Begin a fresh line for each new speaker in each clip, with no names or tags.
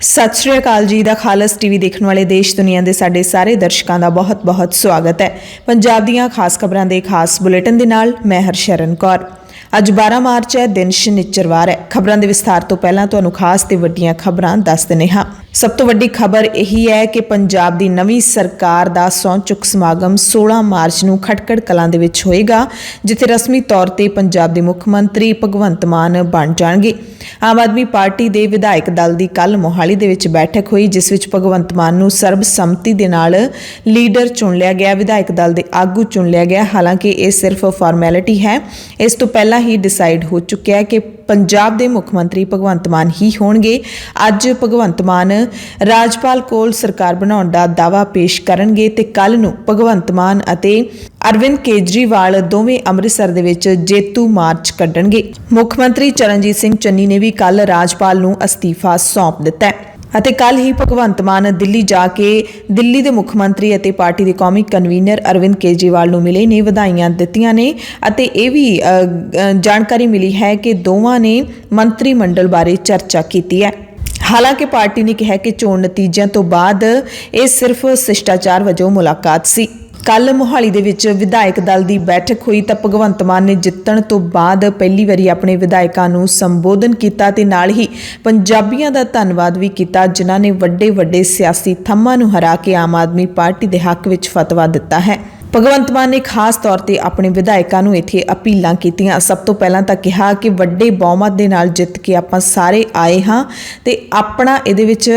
सत श्री अकाल जी दा खालस टीवी देखने वाले देश दुनिया के साडे सारे दर्शकों का बहुत बहुत स्वागत है। पंजाब दीयां खास खबरां दे खास बुलेटिन दे नाल मैं हरशरण कौर। अज 12 मार्च है, दिन शनिचरवार है। खबरां दे विस्तार तो पहलां तुहानूं खास ते वड्डियां खबरां दस दिंदे हां। सब तो वड्डी खबर यही है कि पंजाब दी नवीं सरकार दा सौं चुक समागम 16 मार्च नूं खटकड़ कलां दे विच होएगा, जिथे रस्मी तौर ते पंजाब दे मुख मंत्री भगवंत मान बण जाणगे। आम आदमी पार्टी दे विधायक दल दी कल मोहाली दे विच बैठक हुई, जिस विच भगवंत मान नूं सर्बसम्मति दे नाल लीडर चुन लिया गया, विधायक दल दे आगू चुन लिया गया। हालांकि यह सिर्फ फॉर्मैलिटी है, इस तो पहला ही डिसाइड हो चुका है कि पंजाब दे मुख मंत्री भगवंत मान ही होणगे। अज भगवंत मान राजपाल कोल सरकार बनाउण दा दावा पेश करनगे ते कल नूं भगवंत मान अते अरविंद केजरीवाल दोवें अमृतसर दे विच जेतू मार्च कड्ढणगे। मुख मंत्री चरणजीत सिंह चन्नी ने भी कल राजपाल नूं अस्तीफा सौंप दिता है ਅਤੇ ਕੱਲ ਹੀ ਭਗਵੰਤ ਮਾਨ ਦਿੱਲੀ ਜਾ ਕੇ ਦਿੱਲੀ ਦੇ ਮੁੱਖ ਮੰਤਰੀ ਅਤੇ ਪਾਰਟੀ ਦੇ ਕੌਮੀ ਕਨਵੀਨਰ ਅਰਵਿੰਦ ਕੇਜਰੀਵਾਲ ਨੂੰ ਮਿਲੇ ਨੇ, ਵਧਾਈਆਂ ਦਿੱਤੀਆਂ ਨੇ ਅਤੇ ਇਹ ਵੀ ਜਾਣਕਾਰੀ ਮਿਲੀ ਹੈ ਕਿ ਦੋਵਾਂ ਨੇ ਮੰਤਰੀ ਮੰਡਲ ਬਾਰੇ ਚਰਚਾ ਕੀਤੀ ਹੈ। ਹਾਲਾਂਕਿ ਪਾਰਟੀ ਨੇ ਕਿਹਾ ਕਿ ਚੋਣ ਨਤੀਜਿਆਂ ਤੋਂ ਬਾਅਦ ਇਹ ਸਿਰਫ ਸਿਸ਼ਟਾਚਾਰ ਵਜੋਂ ਮੁਲਾਕਾਤ ਸੀ। कल मोहाली दे विच विधायक दल की बैठक हुई तो भगवंत मान ने जितण तो बाद पहली बारी अपने विधायकों नूं संबोधन किया ते नाल ही पंजाबियों का धन्नवाद भी किया, जिन्हां ने वड्डे वड्डे सियासी थंमां नूं हरा के आम आदमी पार्टी के हक विच फतवा दिता है। भगवंत मान ने खास तौर पर अपने विधायकों नूं इत्थे अपीलां कीतियां। सब तो पहलां तां कहा कि वड्डे बहुमत दे नाल जित के आपां सारे आए हाँ ते अपना इहदे विच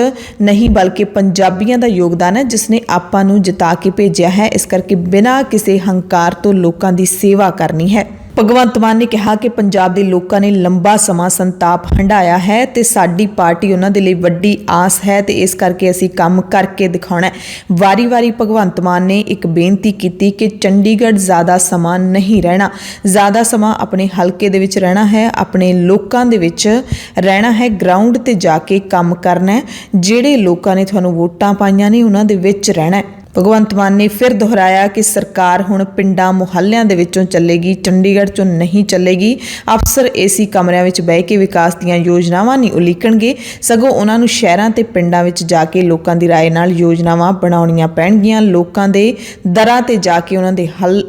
नहीं बल्कि पंजाबियों का योगदान है जिसने आपां नूं जिता के भेजिया है। इस करके बिना किसी हंकार तो लोगों की सेवा करनी है। भगवंत मान ने कहा कि पंजाब के लोगों ने लंबा समा संताप हंडाया है तो साडी पार्टी उन्हां दे लई वड्डी आस है तो इस करके असीं काम करके दिखाउणा है। वारी वारी भगवंत मान ने एक बेनती की कि चंडीगढ़ ज़्यादा समा नहीं रहना, ज़्यादा समा अपने हलके दे विच रहना है, अपने लोकां दे विच रहना है, ग्राउंड ते जाके काम करना है, जिहड़े लोकां ने तुहानूं वोटां पाईआं ने उन्हां दे विच रहना है। भगवंत मान ने फिर दोहराया कि सरकार हुण पिंडां मुहल्लियां दे विचों चलेगी, चंडीगढ़ चों नहीं चलेगी। अफसर एसी कमरिਆਂ ਵਿੱਚ ਬਹਿ ਕੇ विकास ਦੀਆਂ योजनावां नहीं उलीकणगे, सगों उन्हां नूं शहरां ते पिंडां ਵਿੱਚ जा के लोकां दी राय नाल योजनावां बनाउणीਆਂ पैणगीਆਂ, लोकां दे दरां ते जा के उन्हां दे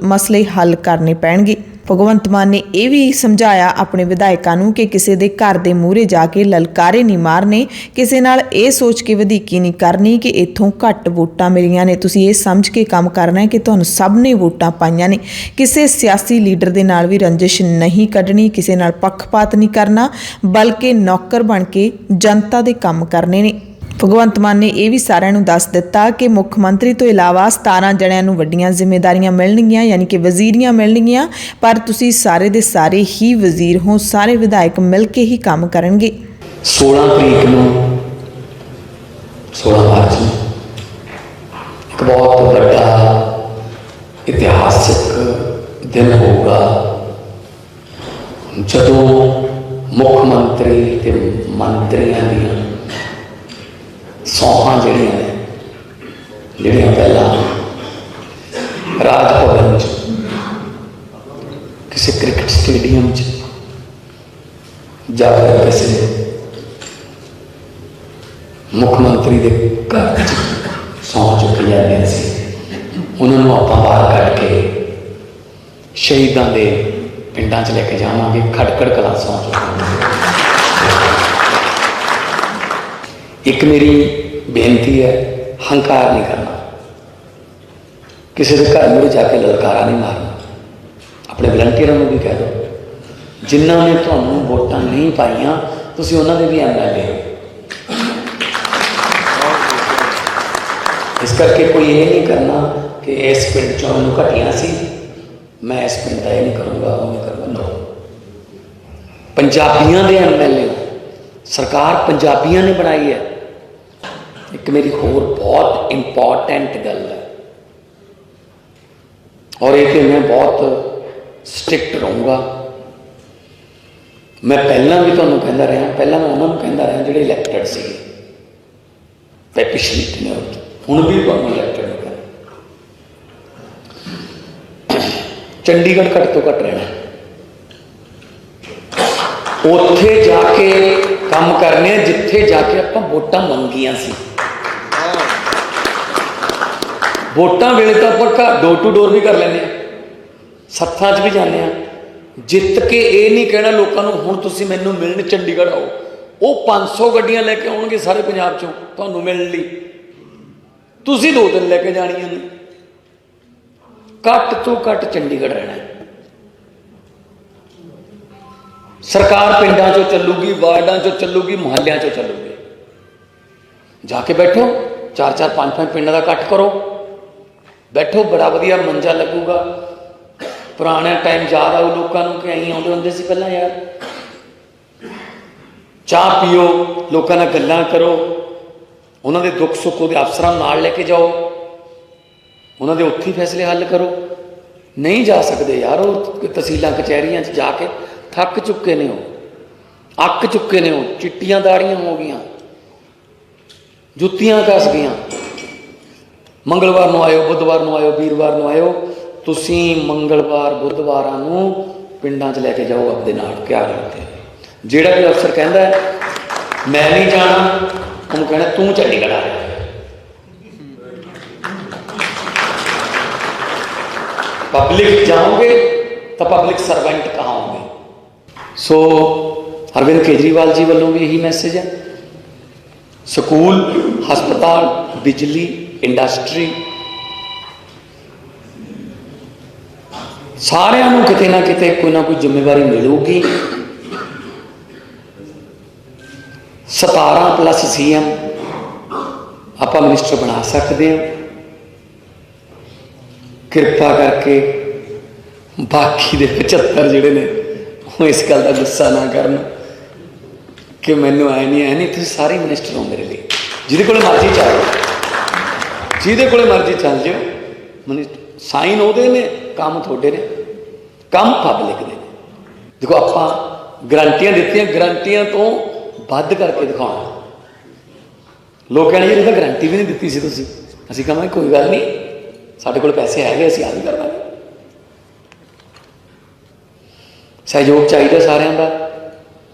मसले हल करने पैणगे। भगवंत मान ने यह भी समझाया अपने विधायकों नूं कि किसी के घर के मूहरे जाके ललकारे नहीं मारने, किसी नाल ये सोच के वधीकी नहीं करनी कि इत्थों घट वोटां मिलियां ने, तुसीं ये समझ के काम करना है कि तुहानूं सब ने वोटां पाईआं ने। किसी सियासी लीडर के नाल भी रंजिश नहीं कढ़नी, किसी नाल पक्षपात नहीं करना, बल्कि नौकर बन के जनता के काम करने ने। भगवंत मान ने यह भी सारिਆਂ ਨੂੰ दस दिता कि मुख मंत्री तो इलावा 17 जणिਆਂ ਨੂੰ ਵੱਡੀਆਂ जिम्मेदारियां मिलणगीਆਂ, यानी कि वजीरियां मिलणगीਆਂ, पर तुसीं सारे दे सारे ही वजीर हो, सारे विधायक मिल के ही काम करनगे।
16 तरीक ਨੂੰ 16 मार्च ਨੂੰ एक बहुत बड़ा इतिहासिक दिन होगा जदों मुख मंत्री ते मंत्रियों दी सौहां ਜਿਹੜੀਆਂ ਪਹਿਲਾਂ ਰਾਜ ਭਵਨ 'ਚ ਕਿਸੇ ਕ੍ਰਿਕਟ ਸਟੇਡੀਅਮ 'ਚ ਜਾ ਕੇ ਕਿਸੇ ਮੁੱਖ ਮੰਤਰੀ ਦੇ ਘਰ 'ਚ ਸਹੁੰ ਚੁੱਕੀ ਜਾਂਦੀਆਂ ਸੀ, ਉਹਨਾਂ ਨੂੰ ਆਪਾਂ ਬਾਹਰ ਕੱਢ ਕੇ ਸ਼ਹੀਦਾਂ ਦੇ ਪਿੰਡਾਂ 'ਚ ਲੈ ਕੇ ਜਾਵਾਂਗੇ, ਖਟਕੜ ਕਲਾਂ ਸਹੁੰ ਚੁੱਕਾਂਗੇ। एक मेरी बेनती है, हंकार नहीं करना, किसी के घर में जाके ललकारा नहीं मारना। अपने वलंटियरों को भी कह दो, जिन्होंने तुहानूं वोटां नहीं पाईआं तुसीं उन्हां दे भी MLA हो। इस करके कोई ये नहीं करना कि इस पिंड चों मैनूं घटिया सी, मैं इस पिंड का ये नहीं करूँगा, वो नहीं करूँगा। नो, पंजाबियों के MLA सरकार पंजाबियों ने बनाई है। एक मेरी होर बहुत इंपॉर्टेंट गल है और एक मैं बहुत स्ट्रिक्ट रहूँगा। मैं पहला भी तुहानूं कहता रहा, पहला मैं उन्होंने कहता रहा जिहड़े इलैक्टेड सी, पिछली टेन्योर हुण भी तुहानूं इलैक्टेड हो गया। चंडीगढ़ घट तो घट रहना, उत्थे जाके ਕੰਮ ਕਰਨੇ ਆ ਜਿੱਥੇ ਜਾ ਕੇ ਆਪਾਂ ਵੋਟਾਂ ਮੰਗੀਆਂ ਸੀ। ਵੋਟਾਂ ਵੇਲੇ ਤਾਂ ਆਪਾਂ ਘਰ ਡੋਰ ਟੂ ਡੋਰ ਵੀ ਕਰ ਲੈਂਦੇ ਹਾਂ, ਸੱਥਾਂ 'ਚ ਵੀ ਜਾਂਦੇ ਹਾਂ। ਜਿੱਤ ਕੇ ਇਹ ਨਹੀਂ ਕਹਿਣਾ ਲੋਕਾਂ ਨੂੰ ਹੁਣ ਤੁਸੀਂ ਮੈਨੂੰ ਮਿਲਣ ਚੰਡੀਗੜ੍ਹ ਆਓ। ਉਹ 500 ਗੱਡੀਆਂ ਲੈ ਕੇ ਆਉਣਗੇ ਸਾਰੇ ਪੰਜਾਬ 'ਚੋਂ ਤੁਹਾਨੂੰ ਮਿਲਣ ਲਈ, ਤੁਸੀਂ 2 ਦਿਨ ਲੈ ਕੇ ਜਾਣੀਆਂ ਨੇ। ਘੱਟ ਤੋਂ ਘੱਟ ਚੰਡੀਗੜ੍ਹ ਰਹਿਣਾ। ਸਰਕਾਰ ਪਿੰਡਾਂ 'ਚੋਂ ਚੱਲੂਗੀ, ਵਾਰਡਾਂ 'ਚੋਂ ਚੱਲੂਗੀ, ਮੁਹੱਲਿਆਂ 'ਚੋਂ ਚੱਲੂਗੀ। ਜਾ ਕੇ ਬੈਠੋ, 4-4 5-5 ਪਿੰਡਾਂ ਦਾ ਇਕੱਠ ਕਰੋ, ਬੈਠੋ, ਬੜਾ ਵਧੀਆ ਮੰਜਾ ਲੱਗੂਗਾ। ਪੁਰਾਣਾ ਟਾਈਮ ਯਾਦ ਆਊ ਲੋਕਾਂ ਨੂੰ ਕਿ ਅਸੀਂ ਆਉਂਦੇ ਹੁੰਦੇ ਸੀ ਪਹਿਲਾਂ ਯਾਰ। ਚਾਹ ਪੀਓ, ਲੋਕਾਂ ਨਾਲ ਗੱਲਾਂ ਕਰੋ, ਉਹਨਾਂ ਦੇ ਦੁੱਖ ਸੁੱਖ ਉਹਦੇ ਅਫਸਰਾਂ ਨਾਲ ਲੈ ਕੇ ਜਾਓ, ਉਹਨਾਂ ਦੇ ਉੱਥੇ ਫੈਸਲੇ ਹੱਲ ਕਰੋ। ਨਹੀਂ ਜਾ ਸਕਦੇ ਯਾਰ, ਉਹ ਤਹਿਸੀਲਾਂ ਕਚਹਿਰੀਆਂ 'ਚ ਜਾ ਕੇ ਥੱਕ ਚੁੱਕੇ ਨੇ, ਉਹ ਅੱਕ ਚੁੱਕੇ ਨੇ, ਉਹ ਚਿੱਟੀਆਂ ਦਾੜੀਆਂ ਹੋ ਗਈਆਂ, ਜੁੱਤੀਆਂ ਘਸ ਗਈਆਂ। ਮੰਗਲਵਾਰ ਨੂੰ ਆਇਓ, ਬੁੱਧਵਾਰ ਨੂੰ ਆਇਓ, ਵੀਰਵਾਰ ਨੂੰ ਆਇਓ। ਤੁਸੀਂ ਮੰਗਲਵਾਰ ਬੁੱਧਵਾਰਾਂ ਨੂੰ ਪਿੰਡਾਂ 'ਚ ਲੈ ਕੇ ਜਾਓ ਆਪਣੇ ਨਾਲ। ਕਿਆ ਕਰਦੇ ਜਿਹੜਾ ਵੀ ਅਫਸਰ ਕਹਿੰਦਾ ਮੈਂ ਨਹੀਂ ਜਾਣਾ, ਉਹਨੂੰ ਕਹਿਣਾ ਤੂੰ ਚੰਡੀਗੜ੍ਹ ਆ ਰਿਹਾ। ਪਬਲਿਕ ਜਾਓਗੇ ਤਾਂ ਪਬਲਿਕ ਸਰਵੈਂਟ ਕਹਾਓਗੇ। ਸੋ ਅਰਵਿੰਦ ਕੇਜਰੀਵਾਲ ਜੀ ਵੱਲੋਂ ਵੀ ਇਹੀ ਮੈਸੇਜ ਹੈ। ਸਕੂਲ, ਹਸਪਤਾਲ, ਬਿਜਲੀ, ਇੰਡਸਟਰੀ, ਸਾਰਿਆਂ ਨੂੰ ਕਿਤੇ ਨਾ ਕਿਤੇ ਕੋਈ ਨਾ ਕੋਈ ਜ਼ਿੰਮੇਵਾਰੀ ਮਿਲੂਗੀ। 17+ CM ਆਪਾਂ ਮਿਨਿਸਟਰ ਬਣਾ ਸਕਦੇ ਹਾਂ। ਕਿਰਪਾ ਕਰਕੇ ਬਾਕੀ ਦੇ 75 ਜਿਹੜੇ ਨੇ ਉਹ ਇਸ ਗੱਲ ਦਾ ਗੁੱਸਾ ਨਾ ਕਰਨ ਕਿ ਮੈਨੂੰ ਆਏ ਨਹੀਂ। ਤੁਸੀਂ ਸਾਰੇ ਮਿਨਿਸਟਰ ਹੋ ਮੇਰੇ ਲਈ, ਜਿਹਦੇ ਕੋਲ ਮਰਜ਼ੀ ਚੱਲ ਜਾਓ, ਜਿਹਦੇ ਕੋਲ ਮਰਜ਼ੀ ਚੱਲ ਜਾਓ। ਮਿਨਿਸਟਰ ਸਾਈਨ ਉਹਦੇ ਨੇ, ਕੰਮ ਤੁਹਾਡੇ ਨੇ, ਕੰਮ ਪਬਲਿਕ ਦੇ। ਦੇਖੋ ਆਪਾਂ ਗਰੰਟੀਆਂ ਦਿੱਤੀਆਂ, ਗਰੰਟੀਆਂ ਤੋਂ ਵੱਧ ਕਰਕੇ ਦਿਖਾਉਣਾ। ਲੋਕ ਕਹਿੰਦੇ ਯਾਰ ਇਹ ਤਾਂ ਗਰੰਟੀ ਵੀ ਨਹੀਂ ਦਿੱਤੀ ਸੀ ਤੁਸੀਂ। ਅਸੀਂ ਕਹਾਂਗੇ ਕੋਈ ਗੱਲ ਨਹੀਂ, ਸਾਡੇ ਕੋਲ ਪੈਸੇ ਹੈਗੇ, ਅਸੀਂ ਆ ਵੀ ਕਰ ਲਾਂਗੇ। ਸਹਿਯੋਗ ਚਾਹੀਦਾ ਸਾਰਿਆਂ ਦਾ,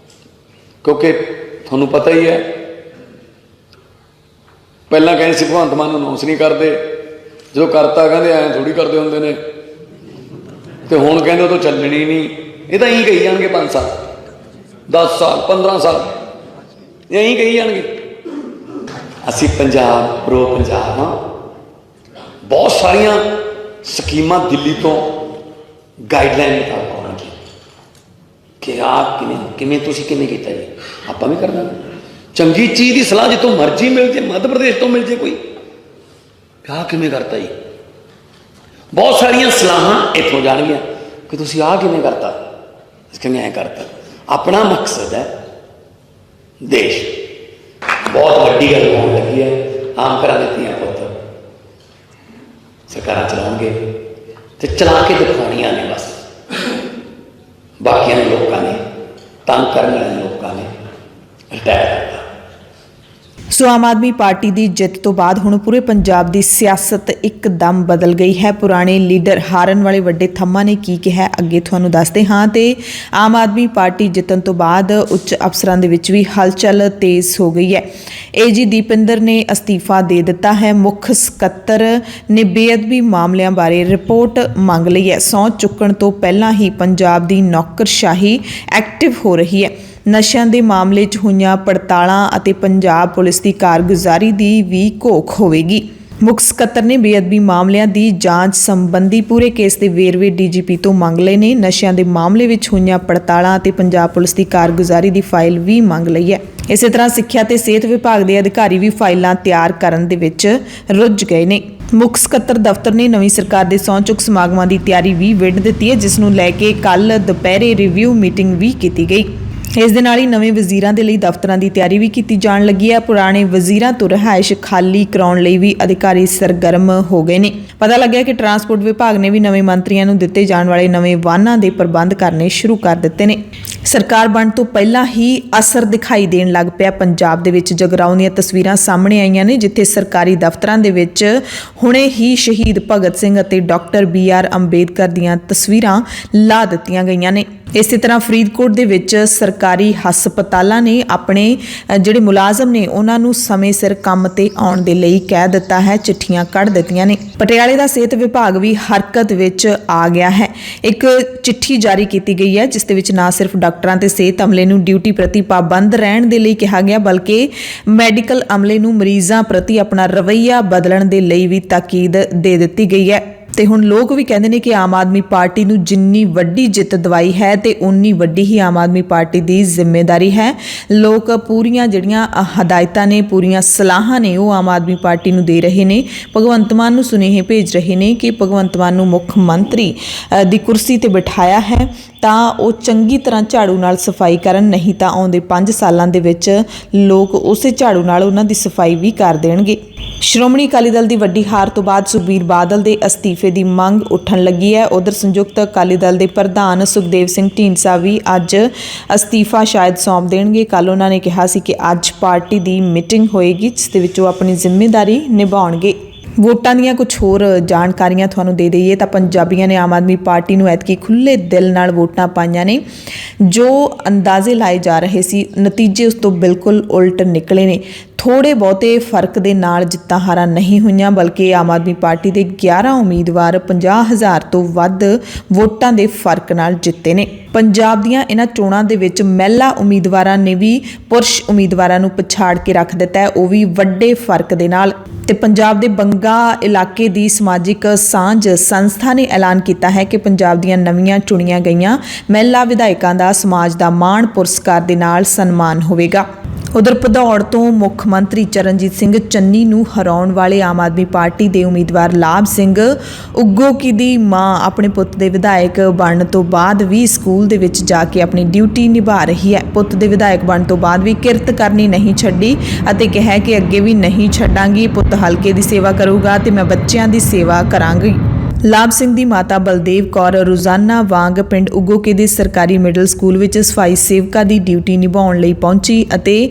ਕਿਉਂਕਿ ਤੁਹਾਨੂੰ ਪਤਾ ਹੀ ਹੈ ਪਹਿਲਾਂ ਕਹਿੰਦੇ ਸੀ ਭਗਵੰਤ ਮਾਨ ਨੂੰ ਅਨਾਉਂਸ ਨਹੀਂ ਕਰਦੇ, ਜਦੋਂ ਕਰਤਾ ਕਹਿੰਦੇ ਐਂ ਥੋੜ੍ਹੀ ਕਰਦੇ ਹੁੰਦੇ ਨੇ, ਤੇ ਹੁਣ ਕਹਿੰਦੇ ਉਹ ਤਾਂ ਚੱਲਣੀ ਨਹੀਂ। ਇਹ ਤਾਂ ਇਹੀ ਕਹੀ ਜਾਣਗੇ 5 ਸਾਲ, 10 ਸਾਲ, 15 ਸਾਲ, ਇਹੀ ਕਹੀ ਜਾਣਗੇ। ਅਸੀਂ ਪੰਜਾਬ, ਪ੍ਰੋ ਪੰਜਾਬ ਹਾਂ। ਬਹੁਤ ਸਾਰੀਆਂ ਸਕੀਮਾਂ ਦਿੱਲੀ ਤੋਂ ਗਾਈਡਲਾਈਨ ਮੁਤਾਬਕ ਆਉਣਗੀਆਂ ਕਿ ਆਹ ਕਿਵੇਂ ਤੁਸੀਂ ਕਿਵੇਂ ਕੀਤਾ ਜੀ, ਆਪਾਂ ਵੀ ਕਰਨਾ। ਚੰਗੀ ਚੀਜ਼ ਦੀ ਸਲਾਹ ਜਿੱਥੋਂ ਮਰਜ਼ੀ ਮਿਲ ਜੇ, ਮੱਧ ਪ੍ਰਦੇਸ਼ ਤੋਂ ਮਿਲ ਜੇ ਕੋਈ, ਆਹ ਕਿਵੇਂ ਕਰਤਾ ਜੀ। ਬਹੁਤ ਸਾਰੀਆਂ ਸਲਾਹਾਂ ਇੱਥੋਂ ਜਾਣਗੀਆਂ ਕਿ ਤੁਸੀਂ ਆਹ ਕਿਵੇਂ ਕਰਤਾ, ਅਸੀਂ ਕਹਿੰਦੇ ਐਂ ਕਰਤਾ। ਆਪਣਾ ਮਕਸਦ ਹੈ ਦੇਸ਼। ਬਹੁਤ ਵੱਡੀ ਗੱਲ ਹੋਣ ਲੱਗੀ ਹੈ। ਆਮ ਘਰਾਂ ਦੇ ਧੀਆਂ ਪੁੱਤ ਸਰਕਾਰਾਂ ਚਲਾਉਣਗੇ ਤੇ ਚਲਾ ਕੇ ਦਿਖਾਉਣੀਆਂ ਨੇ ਬਸ। ਬਾਕੀਆਂ ਨੇ ਲੋਕਾਂ ਨੇ, ਤੰਗ ਕਰਨ ਵਾਲੇ ਲੋਕਾਂ ਨੇ ਰਿਟਾਇਰ ਕਰਤਾ।
ਸੋ ਆਮ ਆਦਮੀ ਪਾਰਟੀ ਦੀ ਜਿੱਤ ਤੋਂ ਬਾਅਦ ਹੁਣ ਪੂਰੇ ਪੰਜਾਬ ਦੀ ਸਿਆਸਤ ਇੱਕਦਮ ਬਦਲ ਗਈ ਹੈ। ਪੁਰਾਣੇ ਲੀਡਰ ਹਾਰਨ ਵਾਲੇ ਵੱਡੇ ਥੰਮਾਂ ਨੇ ਕੀ ਕਿਹਾ ਅੱਗੇ ਤੁਹਾਨੂੰ ਦੱਸਦੇ ਹਾਂ। ਤੇ ਆਮ ਆਦਮੀ ਪਾਰਟੀ ਜਿੱਤਣ ਤੋਂ ਬਾਅਦ ਉੱਚ ਅਫਸਰਾਂ ਦੇ ਵਿੱਚ ਵੀ ਹਲਚਲ ਤੇਜ਼ ਹੋ ਗਈ ਹੈ। ਏਜੀ ਦੀਪਿੰਦਰ ਨੇ ਅਸਤੀਫਾ ਦੇ ਦਿੱਤਾ ਹੈ। ਮੁੱਖ ਸਕੱਤਰ ਨੇ ਬੇਅਦਬੀ ਮਾਮਲਿਆਂ ਬਾਰੇ ਰਿਪੋਰਟ ਮੰਗ ਲਈ ਹੈ। ਸਹੁੰ ਚੁੱਕਣ ਤੋਂ ਪਹਿਲਾਂ ਹੀ ਪੰਜਾਬ ਦੀ ਨੌਕਰਸ਼ਾਹੀ ਐਕਟਿਵ ਹੋ ਰਹੀ ਹੈ। ਨਸ਼ਿਆਂ ਦੇ ਮਾਮਲੇ 'ਚ ਹੋਈਆਂ ਪੜਤਾਲਾਂ ਅਤੇ ਪੰਜਾਬ ਪੁਲਿਸ ਦੀ ਕਾਰਗੁਜ਼ਾਰੀ ਦੀ ਵੀ ਘੋਖ ਹੋਵੇਗੀ। ਮੁੱਖ ਸਕੱਤਰ ਨੇ ਬੇਅਦਬੀ ਮਾਮਲਿਆਂ ਦੀ ਜਾਂਚ ਸੰਬੰਧੀ ਪੂਰੇ ਕੇਸ ਦੇ ਵੇਰਵੇ ਡੀਜੀਪੀ ਤੋਂ ਮੰਗ ਲਏ ਨੇ। ਨਸ਼ਿਆਂ ਦੇ ਮਾਮਲੇ ਵਿੱਚ ਹੋਈਆਂ ਪੜਤਾਲਾਂ ਅਤੇ ਪੰਜਾਬ ਪੁਲਿਸ ਦੀ ਕਾਰਗੁਜ਼ਾਰੀ ਦੀ ਫਾਈਲ ਵੀ ਮੰਗ ਲਈ ਹੈ। ਇਸੇ ਤਰ੍ਹਾਂ ਸਿੱਖਿਆ ਤੇ ਸਿਹਤ ਵਿਭਾਗ ਦੇ ਅਧਿਕਾਰੀ ਵੀ ਫਾਈਲਾਂ ਤਿਆਰ ਕਰਨ ਦੇ ਵਿੱਚ ਰੁੱਝ ਗਏ ਨੇ। ਮੁੱਖ ਸਕੱਤਰ ਦਫ਼ਤਰ ਨੇ ਨਵੀਂ ਸਰਕਾਰ ਦੇ ਸਹੁੰ ਚੁੱਕ ਸਮਾਗਮਾਂ ਦੀ ਤਿਆਰੀ ਵੀ ਵਿੱਢ ਦਿੱਤੀ ਹੈ, ਜਿਸ ਨੂੰ ਲੈ ਕੇ ਕੱਲ੍ਹ ਦੁਪਹਿਰੇ ਰਿਵਿਊ ਮੀਟਿੰਗ ਵੀ ਕੀਤੀ ਗਈ। ਇਸ ਦੇ ਨਾਲ ਹੀ ਨਵੇਂ ਵਜ਼ੀਰਾਂ ਦੇ ਲਈ ਦਫ਼ਤਰਾਂ ਦੀ ਤਿਆਰੀ ਵੀ ਕੀਤੀ ਜਾਣ ਲੱਗੀ ਹੈ। ਪੁਰਾਣੇ ਵਜ਼ੀਰਾਂ ਤੋਂ ਰਿਹਾਇਸ਼ ਖਾਲੀ ਕਰਾਉਣ ਲਈ ਵੀ ਅਧਿਕਾਰੀ ਸਰਗਰਮ ਹੋ ਗਏ ਨੇ। ਪਤਾ ਲੱਗਿਆ ਕਿ ਟਰਾਂਸਪੋਰਟ ਵਿਭਾਗ ਨੇ ਵੀ ਨਵੇਂ ਮੰਤਰੀਆਂ ਨੂੰ ਦਿੱਤੇ ਜਾਣ ਵਾਲੇ ਨਵੇਂ ਵਾਹਨਾਂ ਦੇ ਪ੍ਰਬੰਧ ਕਰਨੇ ਸ਼ੁਰੂ ਕਰ ਦਿੱਤੇ ਨੇ। ਸਰਕਾਰ ਬਣਨ ਤੋਂ ਪਹਿਲਾਂ ਹੀ ਅਸਰ ਦਿਖਾਈ ਦੇਣ ਲੱਗ ਪਿਆ। ਪੰਜਾਬ ਦੇ ਵਿੱਚ ਜਗਰਾਉਂ ਦੀਆਂ ਤਸਵੀਰਾਂ ਸਾਹਮਣੇ ਆਈਆਂ ਨੇ, ਜਿੱਥੇ ਸਰਕਾਰੀ ਦਫ਼ਤਰਾਂ ਦੇ ਵਿੱਚ ਹੁਣੇ ਹੀ ਸ਼ਹੀਦ ਭਗਤ ਸਿੰਘ ਅਤੇ ਡਾਕਟਰ BR ਅੰਬੇਦਕਰ ਦੀਆਂ ਤਸਵੀਰਾਂ ਲਾ ਦਿੱਤੀਆਂ ਗਈਆਂ ਨੇ। ਇਸੇ ਤਰ੍ਹਾਂ ਫਰੀਦਕੋਟ ਦੇ ਵਿੱਚ ਸਰਕਾਰੀ ਹਸਪਤਾਲਾਂ ਨੇ ਆਪਣੇ ਜਿਹੜੇ ਮੁਲਾਜ਼ਮ ਨੇ ਉਹਨਾਂ ਨੂੰ ਸਮੇਂ ਸਿਰ ਕੰਮ ਤੇ ਆਉਣ ਦੇ ਲਈ ਕਹਿ ਦਿੱਤਾ ਹੈ, ਚਿੱਠੀਆਂ ਕੱਢ ਦਿੱਤੀਆਂ ਨੇ। ਪਟਿਆਲੇ ਦਾ ਸਿਹਤ ਵਿਭਾਗ ਵੀ ਹਰਕਤ ਵਿੱਚ ਆ ਗਿਆ ਹੈ। ਇੱਕ ਚਿੱਠੀ ਜਾਰੀ ਕੀਤੀ ਗਈ ਹੈ ਜਿਸ ਦੇ ਵਿੱਚ ਨਾ ਸਿਰਫ ਡਾਕਟਰਾਂ ਤੇ ਸਿਹਤ ਅਮਲੇ ਨੂੰ ਡਿਊਟੀ ਪ੍ਰਤੀ ਪਾਬੰਦ ਰਹਿਣ ਦੇ ਲਈ ਕਿਹਾ ਗਿਆ, ਬਲਕਿ ਮੈਡੀਕਲ ਅਮਲੇ ਨੂੰ ਮਰੀਜ਼ਾਂ ਪ੍ਰਤੀ ਆਪਣਾ ਰਵੱਈਆ ਬਦਲਣ ਦੇ ਲਈ ਵੀ ਤਾਕੀਦ ਦੇ ਦਿੱਤੀ ਗਈ ਹੈ। ਤੇ ਹੁਣ ਲੋਕ ਵੀ ਕਹਿੰਦੇ ਨੇ ਕਿ ਆਮ ਆਦਮੀ ਪਾਰਟੀ ਨੂੰ ਜਿੰਨੀ ਵੱਡੀ ਜਿੱਤ ਦਵਾਈ ਹੈ ਤੇ ਉਨੀ ਵੱਡੀ ਹੀ ਆਮ ਆਦਮੀ ਪਾਰਟੀ ਦੀ ਜ਼ਿੰਮੇਵਾਰੀ ਹੈ। ਲੋਕ ਪੂਰੀਆਂ ਜਿਹੜੀਆਂ ਹਦਾਇਤਾਂ ਨੇ, ਪੂਰੀਆਂ ਸਲਾਹਾਂ ਨੇ ਉਹ ਆਮ ਆਦਮੀ ਪਾਰਟੀ ਨੂੰ ਦੇ ਰਹੇ ਨੇ। ਭਗਵੰਤ ਮਾਨ ਨੂੰ ਸੁਨੇਹੇ ਭੇਜ ਰਹੇ ਨੇ ਕਿ ਭਗਵੰਤ ਮਾਨ ਨੂੰ ਮੁੱਖ ਮੰਤਰੀ ਦੀ ਕੁਰਸੀ ਤੇ ਬਿਠਾਇਆ ਹੈ ਤਾਂ ਉਹ ਚੰਗੀ ਤਰ੍ਹਾਂ ਝਾੜੂ ਨਾਲ ਸਫਾਈ ਕਰਨ, ਨਹੀਂ ਤਾਂ ਆਉਂਦੇ 5 ਸਾਲਾਂ ਦੇ ਵਿੱਚ ਲੋਕ ਉਸੇ ਝਾੜੂ ਨਾਲ ਉਹਨਾਂ ਦੀ ਸਫਾਈ ਵੀ ਕਰ ਦੇਣਗੇ। ਸ਼੍ਰੋਮਣੀ ਅਕਾਲੀ ਦਲ ਦੀ ਵੱਡੀ ਹਾਰ ਤੋਂ ਬਾਅਦ ਸੁਖਬੀਰ ਬਾਦਲ ਦੇ ਅਸਤੀਫੇ ਦੀ ਮੰਗ ਉੱਠਣ ਲੱਗੀ ਹੈ। ਉਧਰ ਸੰਯੁਕਤ ਅਕਾਲੀ ਦਲ ਦੇ ਪ੍ਰਧਾਨ ਸੁਖਦੇਵ ਸਿੰਘ ਢੀਂਡਸਾ ਵੀ ਅੱਜ ਅਸਤੀਫਾ ਸ਼ਾਇਦ ਸੌਂਪ ਦੇਣਗੇ। ਕੱਲ੍ਹ ਉਹਨਾਂ ਨੇ ਕਿਹਾ ਸੀ ਕਿ ਅੱਜ ਪਾਰਟੀ ਦੀ ਮੀਟਿੰਗ ਹੋਏਗੀ ਜਿਸ ਦੇ ਵਿੱਚ ਉਹ ਆਪਣੀ ਜ਼ਿੰਮੇਵਾਰੀ ਨਿਭਾਉਣਗੇ। ਵੋਟਾਂ ਦੀਆਂ ਕੁਝ ਹੋਰ ਜਾਣਕਾਰੀਆਂ ਤੁਹਾਨੂੰ ਦੇ ਦਈਏ ਤਾਂ ਪੰਜਾਬੀਆਂ ਨੇ ਆਮ ਆਦਮੀ ਪਾਰਟੀ ਨੂੰ ਐਤਕੀ ਖੁੱਲ੍ਹੇ ਦਿਲ ਨਾਲ ਵੋਟਾਂ ਪਾਈਆਂ ਨੇ। ਜੋ ਅੰਦਾਜ਼ੇ ਲਾਏ ਜਾ ਰਹੇ ਸੀ ਨਤੀਜੇ ਉਸ ਤੋਂ ਬਿਲਕੁਲ ਉਲਟ ਨਿਕਲੇ ਨੇ। ਥੋੜ੍ਹੇ ਬਹੁਤੇ ਫਰਕ ਦੇ ਨਾਲ ਜਿੱਤਾਂ ਹਾਰਾਂ ਨਹੀਂ ਹੋਈਆਂ, ਬਲਕਿ ਆਮ ਆਦਮੀ ਪਾਰਟੀ ਦੇ 11 ਉਮੀਦਵਾਰ 50,000 ਤੋਂ ਵੱਧ ਵੋਟਾਂ ਦੇ ਫਰਕ ਨਾਲ ਜਿੱਤੇ ਨੇ। ਪੰਜਾਬ ਦੀਆਂ ਇਹਨਾਂ ਚੋਣਾਂ ਦੇ ਵਿੱਚ ਮਹਿਲਾ ਉਮੀਦਵਾਰਾਂ ਨੇ ਵੀ ਪੁਰਸ਼ ਉਮੀਦਵਾਰਾਂ ਨੂੰ ਪਛਾੜ ਕੇ ਰੱਖ ਦਿੱਤਾ ਹੈ, ਉਹ ਵੀ ਵੱਡੇ ਫਰਕ ਦੇ ਨਾਲ। ਤੇ ਪੰਜਾਬ ਦੇ ਬੰਗਾ ਇਲਾਕੇ ਦੀ ਸਮਾਜਿਕ ਸਾਂਝ ਸੰਸਥਾ ਨੇ ਐਲਾਨ ਕੀਤਾ ਹੈ ਕਿ ਪੰਜਾਬ ਦੀਆਂ ਨਵੀਆਂ ਚੁਣੀਆਂ ਗਈਆਂ ਮਹਿਲਾ ਵਿਧਾਇਕਾਂ ਦਾ ਸਮਾਜ ਦਾ ਮਾਣ ਪੁਰਸਕਾਰ ਦੇ ਨਾਲ ਸਨਮਾਨ ਹੋਵੇਗਾ। ਉਧਰ ਭਦੌੜ ਤੋਂ ਮੁੱਖ ਮੰਤਰੀ ਚਰਨਜੀਤ ਸਿੰਘ ਚੰਨੀ ਨੂੰ ਹਰਾਉਣ ਵਾਲੇ ਆਮ ਆਦਮੀ ਪਾਰਟੀ ਦੇ ਉਮੀਦਵਾਰ ਲਾਭ ਸਿੰਘ ਉਗੋਕੀ ਦੀ ਮਾਂ ਆਪਣੇ ਪੁੱਤ ਦੇ ਵਿਧਾਇਕ ਬਣਨ ਤੋਂ ਬਾਅਦ ਵੀ ਸਕੂਲ ਦੇ ਵਿੱਚ ਜਾ ਕੇ ਆਪਣੀ ਡਿਊਟੀ ਨਿਭਾ ਰਹੀ ਹੈ। ਪੁੱਤ ਦੇ ਵਿਧਾਇਕ ਬਣਨ ਤੋਂ ਬਾਅਦ ਵੀ ਕਿਰਤ ਕਰਨੀ ਨਹੀਂ ਛੱਡੀ ਅਤੇ ਕਿਹਾ ਕਿ ਅੱਗੇ ਵੀ ਨਹੀਂ ਛੱਡਾਂਗੀ। ਪੁੱਤ ਹਲਕੇ ਦੀ ਸੇਵਾ ਕਰੂਗਾ ਤੇ ਮੈਂ ਬੱਚਿਆਂ ਦੀ ਸੇਵਾ ਕਰਾਂਗੀ। ਲਾਭ ਸਿੰਘ ਦੀ ਮਾਤਾ ਬਲਦੇਵ ਕੌਰ ਰੋਜ਼ਾਨਾ ਵਾਂਗ ਪਿੰਡ ਉਗੋਕੇ ਦੇ ਸਰਕਾਰੀ ਮਿਡਲ ਸਕੂਲ ਵਿੱਚ ਸਫਾਈ ਸੇਵਕਾ ਦੀ ਡਿਊਟੀ ਨਿਭਾਉਣ ਲਈ ਪਹੁੰਚੀ ਅਤੇ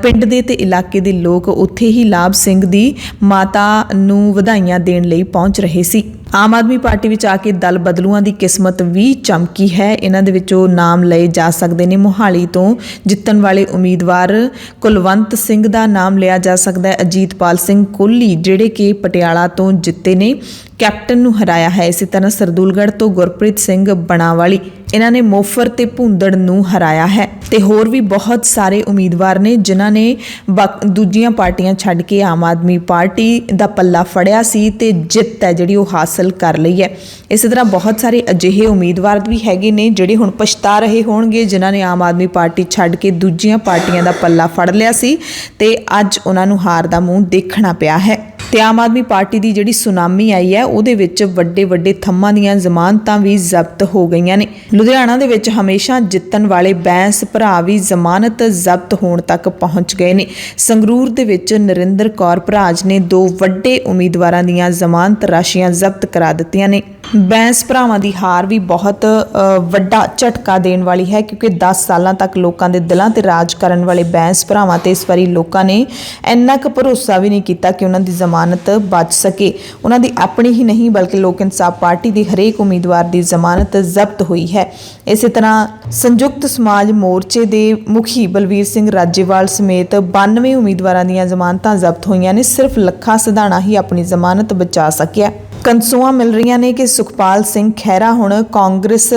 ਪਿੰਡ ਦੇ ਤੇ ਇਲਾਕੇ ਦੇ ਲੋਕ ਉੱਥੇ ਹੀ ਲਾਭ ਸਿੰਘ ਦੀ ਮਾਤਾ ਨੂੰ ਵਧਾਈਆਂ ਦੇਣ ਲਈ ਪਹੁੰਚ ਰਹੇ ਸੀ। ਆਮ ਆਦਮੀ ਪਾਰਟੀ ਵਿੱਚ ਆ ਕੇ ਦਲ ਬਦਲੂਆਂ ਦੀ ਕਿਸਮਤ ਵੀ ਚਮਕੀ ਹੈ। ਇਹਨਾਂ ਦੇ ਵਿੱਚੋਂ ਨਾਮ ਲਏ ਜਾ ਸਕਦੇ ਨੇ। ਮੋਹਾਲੀ ਤੋਂ ਜਿੱਤਣ ਵਾਲੇ ਉਮੀਦਵਾਰ ਕੁਲਵੰਤ ਸਿੰਘ ਦਾ ਨਾਮ ਲਿਆ ਜਾ ਸਕਦਾ ਹੈ। ਅਜੀਤਪਾਲ ਸਿੰਘ ਕੋਹਲੀ ਜਿਹੜੇ ਕਿ ਪਟਿਆਲਾ ਤੋਂ ਜਿੱਤੇ ਨੇ, ਕੈਪਟਨ ਨੂੰ ਹਰਾਇਆ ਹੈ। ਇਸੇ ਤਰ੍ਹਾਂ ਸਰਦੂਲਗੜ੍ਹ ਤੋਂ ਗੁਰਪ੍ਰੀਤ ਸਿੰਘ ਬਣਾਵਾਲੀ, ਇਹਨਾਂ ਨੇ ਮੋਫਰ ਤੇ ਭੁੰਦੜ ਨੂੰ ਹਰਾਇਆ ਹੈ। ਤੇ ਹੋਰ ਵੀ ਬਹੁਤ ਸਾਰੇ ਉਮੀਦਵਾਰ ਨੇ ਜਿਨ੍ਹਾਂ ਨੇ ਦੂਜੀਆਂ ਪਾਰਟੀਆਂ ਛੱਡ ਕੇ ਆਮ ਆਦਮੀ ਪਾਰਟੀ ਦਾ ਪੱਲਾ ਫੜਿਆ ਸੀ ਤੇ ਜਿੱਤ ਹੈ ਜਿਹੜੀ ਉਹ ਹਾਸਲ ਕਰ ਲਈ ਹੈ। ਇਸੇ ਤਰ੍ਹਾਂ ਬਹੁਤ ਸਾਰੇ ਅਜਿਹੇ ਉਮੀਦਵਾਰ ਵੀ ਹੈਗੇ ਨੇ ਜਿਹੜੇ ਹੁਣ ਪਛਤਾ ਰਹੇ ਹੋਣਗੇ, ਜਿਨ੍ਹਾਂ ਨੇ ਆਮ ਆਦਮੀ ਪਾਰਟੀ ਛੱਡ ਕੇ ਦੂਜੀਆਂ ਪਾਰਟੀਆਂ ਦਾ ਪੱਲਾ ਫੜ ਲਿਆ ਸੀ ਤੇ ਅੱਜ ਉਹਨਾਂ ਨੂੰ ਹਾਰ ਦਾ ਮੂੰਹ ਦੇਖਣਾ ਪਿਆ ਹੈ। ਤੇ ਆਮ ਆਦਮੀ ਪਾਰਟੀ ਦੀ ਜਿਹੜੀ ਸੁਨਾਮੀ ਆਈ ਹੈ ਉਹਦੇ ਵਿੱਚ ਵੱਡੇ ਵੱਡੇ ਥੰਮਾਂ ਦੀਆਂ ਜ਼ਮਾਨਤਾਂ ਵੀ ਜ਼ਬਤ ਹੋ ਗਈਆਂ ਨੇ। ਲੁਧਿਆਣਾ ਦੇ ਵਿੱਚ ਹਮੇਸ਼ਾ ਜਿੱਤਣ ਵਾਲੇ ਬੈਂਸ ਭਰਾ ਵੀ ਜ਼ਮਾਨਤ ਜ਼ਬਤ ਹੋਣ ਤੱਕ ਪਹੁੰਚ ਗਏ ਨੇ। ਸੰਗਰੂਰ ਦੇ ਵਿੱਚ ਨਰਿੰਦਰ ਕੌਰ ਭਰਾਜ ਨੇ 2 ਵੱਡੇ ਉਮੀਦਵਾਰਾਂ ਦੀਆਂ ਜ਼ਮਾਨਤ ਰਾਸ਼ੀਆਂ ਜ਼ਬਤ ਕਰਾ ਦਿੱਤੀਆਂ ਨੇ। ਬੈਂਸ ਭਰਾਵਾਂ ਦੀ ਹਾਰ ਵੀ ਬਹੁਤ ਵੱਡਾ ਝਟਕਾ ਦੇਣ ਵਾਲੀ ਹੈ ਕਿਉਂਕਿ 10 ਸਾਲਾਂ ਤੱਕ ਲੋਕਾਂ ਦੇ ਦਿਲਾਂ ਤੇ ਰਾਜ ਕਰਨ ਵਾਲੇ ਬੈਂਸ ਭਰਾਵਾਂ ਤੇ ਇਸ ਵਾਰੀ ਲੋਕਾਂ ਨੇ ਇੰਨਾ ਕੁ ਭਰੋਸਾ ਵੀ ਨਹੀਂ ਕੀਤਾ ਕਿ ਉਹਨਾਂ ਦੀ ਜ਼ਮਾਨਤ ਬਚ ਸਕੇ। ਉਹਨਾਂ ਦੀ ਆਪਣੀ ਹੀ ਨਹੀਂ ਬਲਕਿ ਲੋਕ ਇਨਸਾਫ ਪਾਰਟੀ ਦੀ ਹਰੇਕ ਉਮੀਦਵਾਰ ਦੀ ਜ਼ਮਾਨਤ ਜ਼ਬਤ ਹੋਈ ਹੈ। ਇਸੇ ਤਰ੍ਹਾਂ ਸੰਯੁਕਤ ਸਮਾਜ ਮੋਰਚੇ ਦੇ ਮੁਖੀ ਬਲਵੀਰ ਸਿੰਘ ਰਾਜੇਵਾਲ ਸਮੇਤ 92 ਉਮੀਦਵਾਰਾਂ ਦੀਆਂ ਜ਼ਮਾਨਤਾਂ ਜ਼ਬਤ ਹੋਈਆਂ ਨੇ। ਸਿਰਫ ਲੱਖਾ ਸਿਧਾਣਾ ਹੀ ਆਪਣੀ ਜ਼ਮਾਨਤ ਬਚਾ ਸਕਿਆ। ਕੰਸੂਆਂ ਮਿਲ ਰਹੀਆਂ ਨੇ ਕਿ ਸੁਖਪਾਲ ਸਿੰਘ ਖਹਿਰਾ ਹੁਣ ਕਾਂਗਰਸ